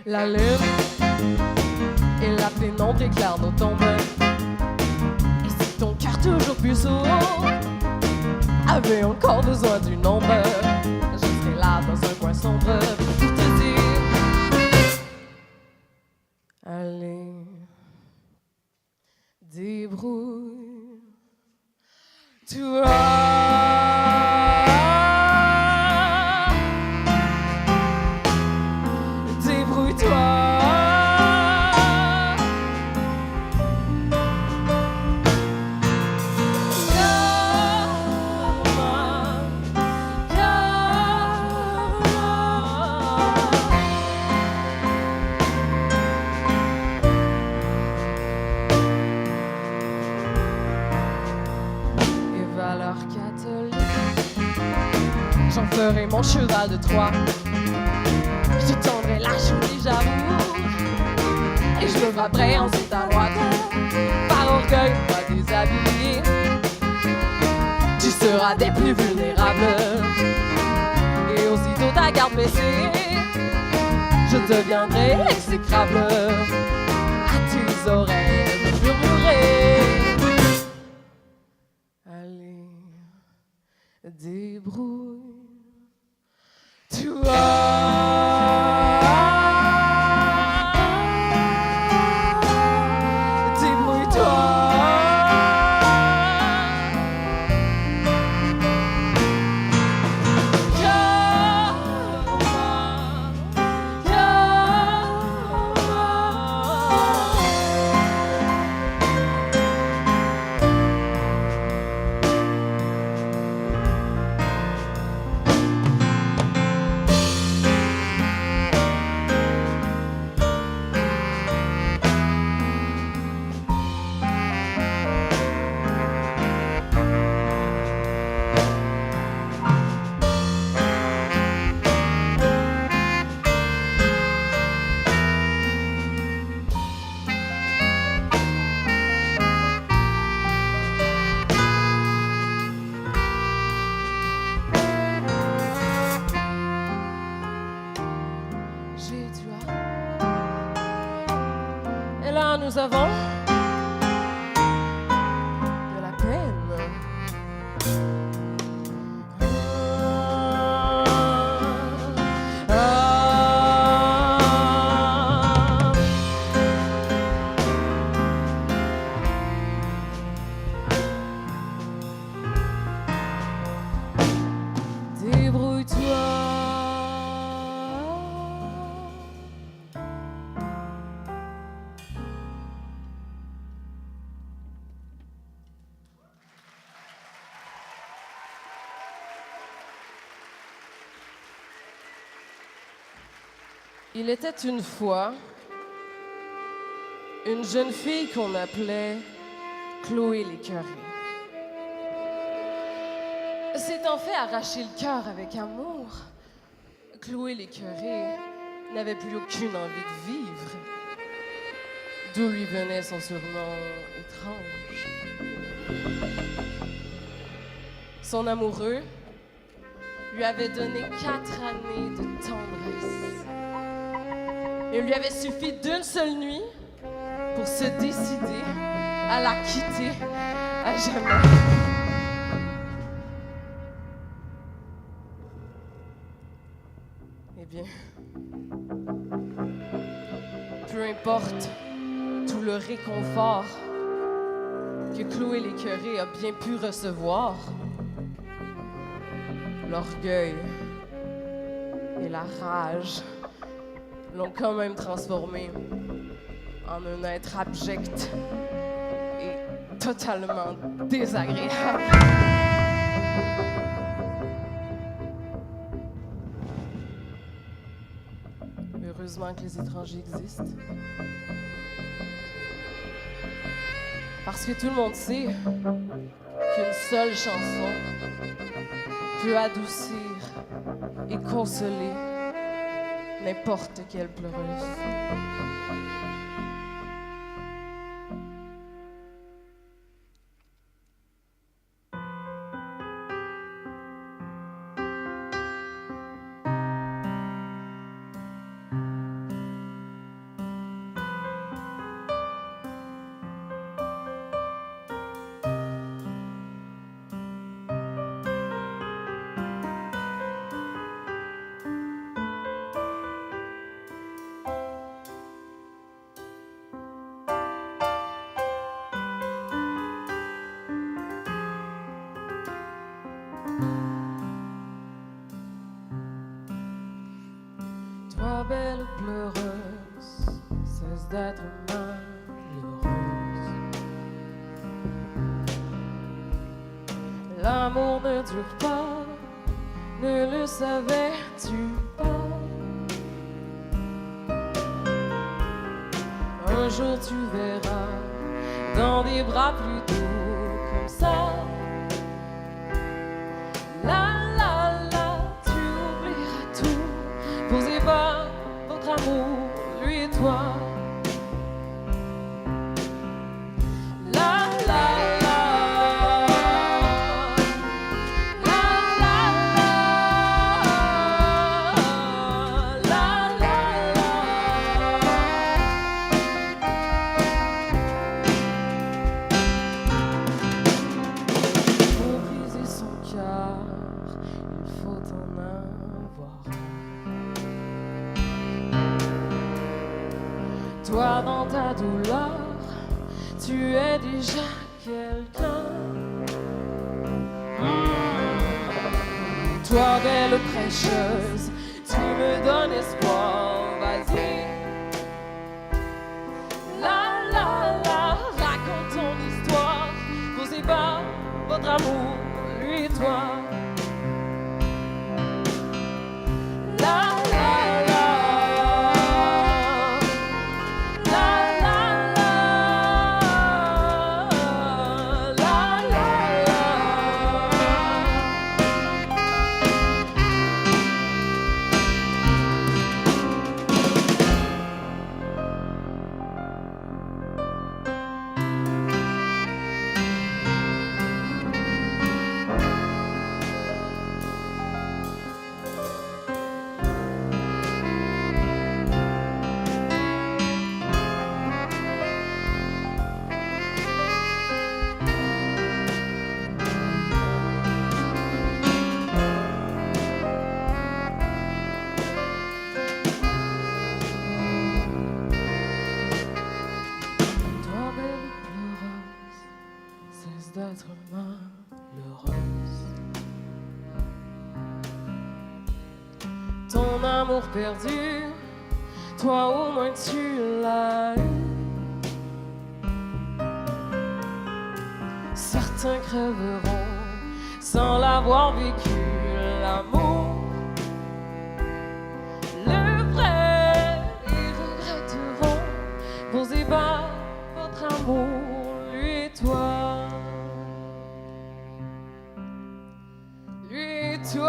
La lune et la pénombre éclairent nos tombes. Et si ton cœur toujours plus sourd avait encore besoin d'une ombre, je serais là dans un coin sombre pour te dire: allez, débrouille-toi. J'en ferai mon cheval de Troie. Je te tendrai la cheville, j'avoue, et je me frapperai ensuite à droite. Par orgueil, pas déshabillé, tu seras des plus vulnérables. Et aussitôt ta garde baissée, je deviendrai exécrable. À tes oreilles, je murmurerai: allez, débrouille-toi. Nous avons de la peine. Débrouille-toi. Il était une fois une jeune fille qu'on appelait Chloé l'écœurée. S'étant fait arracher le cœur avec amour, Chloé l'écœurée n'avait plus aucune envie de vivre, d'où lui venait son surnom étrange. Son amoureux lui avait donné 4 années de tendresse. Il lui avait suffi d'une seule nuit pour se décider à la quitter à jamais. Eh bien, peu importe tout le réconfort que Chloé l'écœurée a bien pu recevoir, l'orgueil et la rage l'ont quand même transformé en un être abject et totalement désagréable. Heureusement que les étrangers existent. Parce que tout le monde sait qu'une seule chanson peut adoucir et consoler n'importe quelle pleureuse. Toi, belle pleureuse, cesse d'être malheureuse. L'amour ne dure pas, ne le savais-tu pas? Un jour tu verras dans des bras plus doux comme ça. Posez pas votre amour, lui et toi. La la la, la la la, la la la. Pour briser son cœur, il faut en avoir. Toi, dans ta douleur, tu es déjà quelqu'un. Toi, belle prêcheuse, tu me donnes espoir, vas-y. La la la, raconte ton histoire, posez pas votre amour, lui et toi. La la la. D'être malheureuse. Ton amour perdu, toi au moins tu l'as eu. Certains crèveront sans l'avoir vécu, l'amour. Le vrai, ils regretteront, posez pas votre amour, lui et toi. Toi.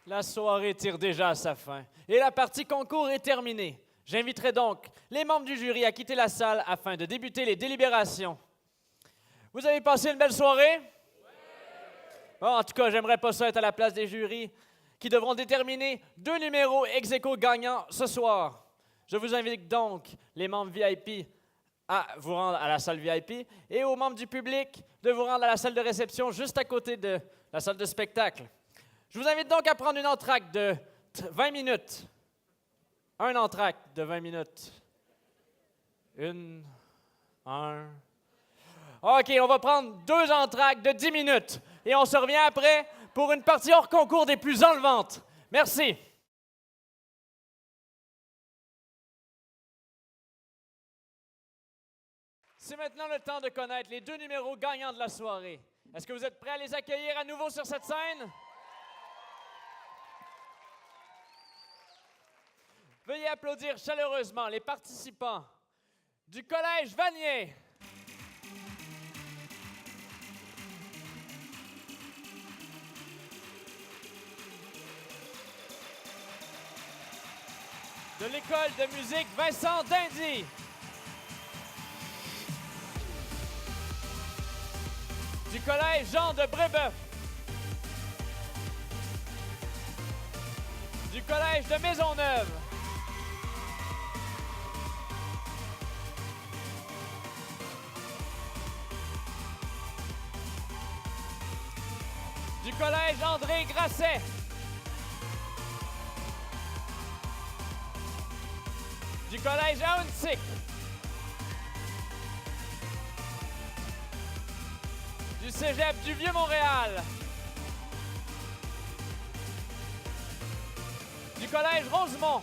La soirée tire déjà à sa fin et la partie concours est terminée. J'inviterai donc les membres du jury à quitter la salle afin de débuter les délibérations. Vous avez passé une belle soirée? Bon, en tout cas, j'aimerais pas ça être à la place des jurys qui devront déterminer 2 numéros ex-aequo gagnants ce soir. Je vous invite donc, les membres VIP, à vous rendre à la salle VIP et aux membres du public de vous rendre à la salle de réception juste à côté de la salle de spectacle. Je vous invite donc à prendre une entracte de 20 minutes. Un entracte de 20 minutes. OK, on va prendre 2 entractes de 10 minutes. Et on se revient après pour une partie hors concours des plus enlevantes. Merci. C'est maintenant le temps de connaître les 2 numéros gagnants de la soirée. Est-ce que vous êtes prêts à les accueillir à nouveau sur cette scène? Veuillez applaudir chaleureusement les participants du Collège Vanier. De l'École de musique Vincent Dindy. Du Collège Jean de Brébeuf. Du Collège de Maisonneuve. Du Collège André Grasset. Du Collège Aounsic. Du Cégep du Vieux-Montréal. Du Collège Rosemont.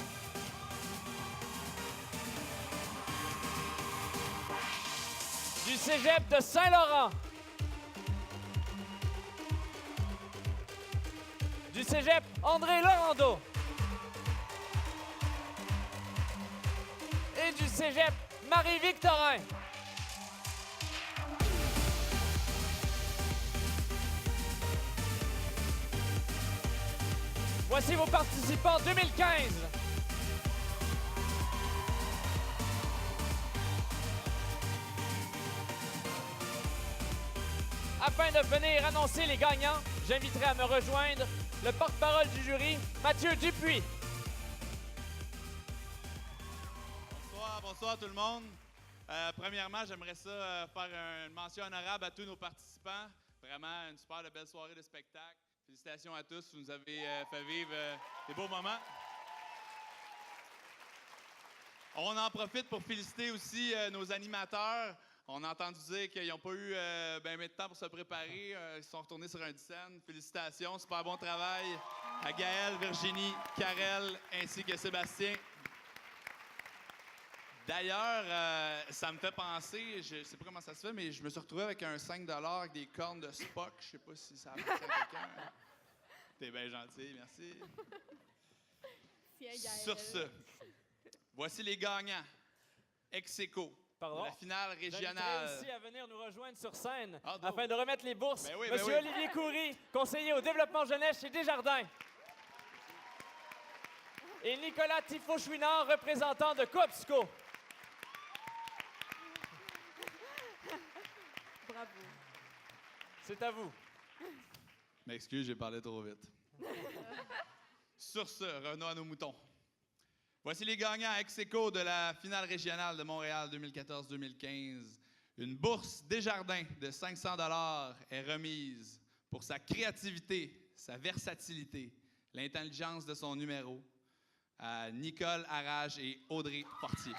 Du Cégep de Saint-Laurent. Du Cégep André Laurando. Et du Cégep Marie-Victorin. Voici vos participants 2015. Afin de venir annoncer les gagnants, j'inviterai à me rejoindre le porte-parole du jury, Mathieu Dupuis. Bonsoir tout le monde. Premièrement, j'aimerais ça faire une mention honorable à tous nos participants. Vraiment une super belle soirée de spectacle. Félicitations à tous, vous nous avez fait vivre des beaux moments. On en profite pour féliciter aussi nos animateurs. On a entendu dire qu'ils n'ont pas eu bien de temps pour se préparer. Ils sont retournés sur un scène. Félicitations, super bon travail à Gaëlle, Virginie, Karel ainsi que Sébastien. D'ailleurs, ça me fait penser, je ne sais pas comment ça se fait, mais je me suis retrouvé avec un 5 $ avec des cornes de Spock. Je ne sais pas si ça appartient à quelqu'un. T'es bien gentil, merci. Sur ce, voici les gagnants. Ex-aequo. Pardon? La finale régionale. J'inviterai aussi à venir nous rejoindre sur scène afin de remettre les bourses. Ben oui, Monsieur Olivier Coury, conseiller au développement jeunesse chez Desjardins. Et Nicolas Tifo-Chouinard, représentant de Coopsco. Bravo. C'est à vous. M'excuse, j'ai parlé trop vite. Sur ce, revenons à nos moutons. Voici les gagnants ex-aequo de la finale régionale de Montréal 2014-2015. Une bourse Desjardins de 500 $ est remise pour sa créativité, sa versatilité, l'intelligence de son numéro à Nicole Arrage et Audrey Fortier.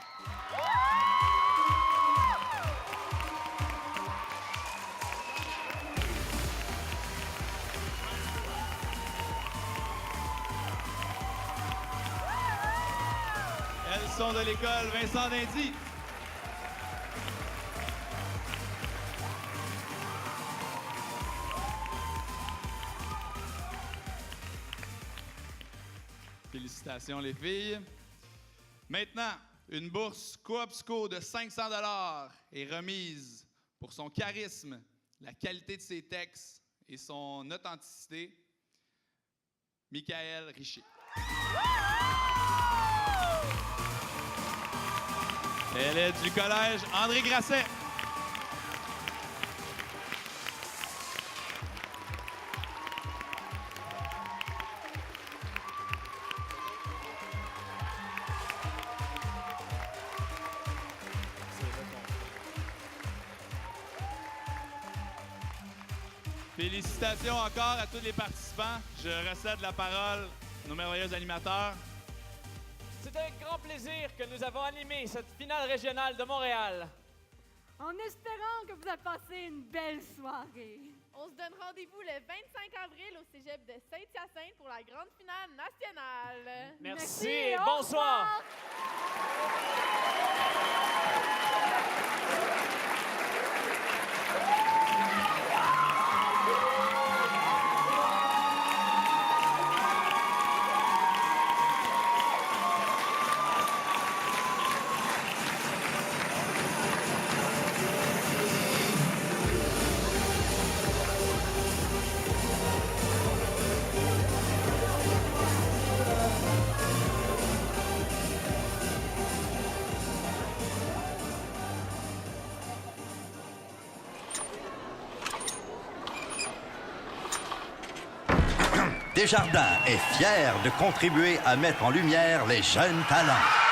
Elles sont de l'école Vincent Dindy. Félicitations les filles. Maintenant, une bourse Coopsco de 500 $ est remise pour son charisme, la qualité de ses textes et son authenticité. Michael Richer. Elle est du collège André Grasset. Félicitations encore à tous les participants. Je recède la parole à nos merveilleux animateurs. C'est avec grand plaisir que nous avons animé cette finale régionale de Montréal. En espérant que vous avez passé une belle soirée. On se donne rendez-vous le 25 avril au cégep de Saint-Hyacinthe pour la grande finale nationale. Merci et bonsoir. revoir. Desjardins est fier de contribuer à mettre en lumière les jeunes talents.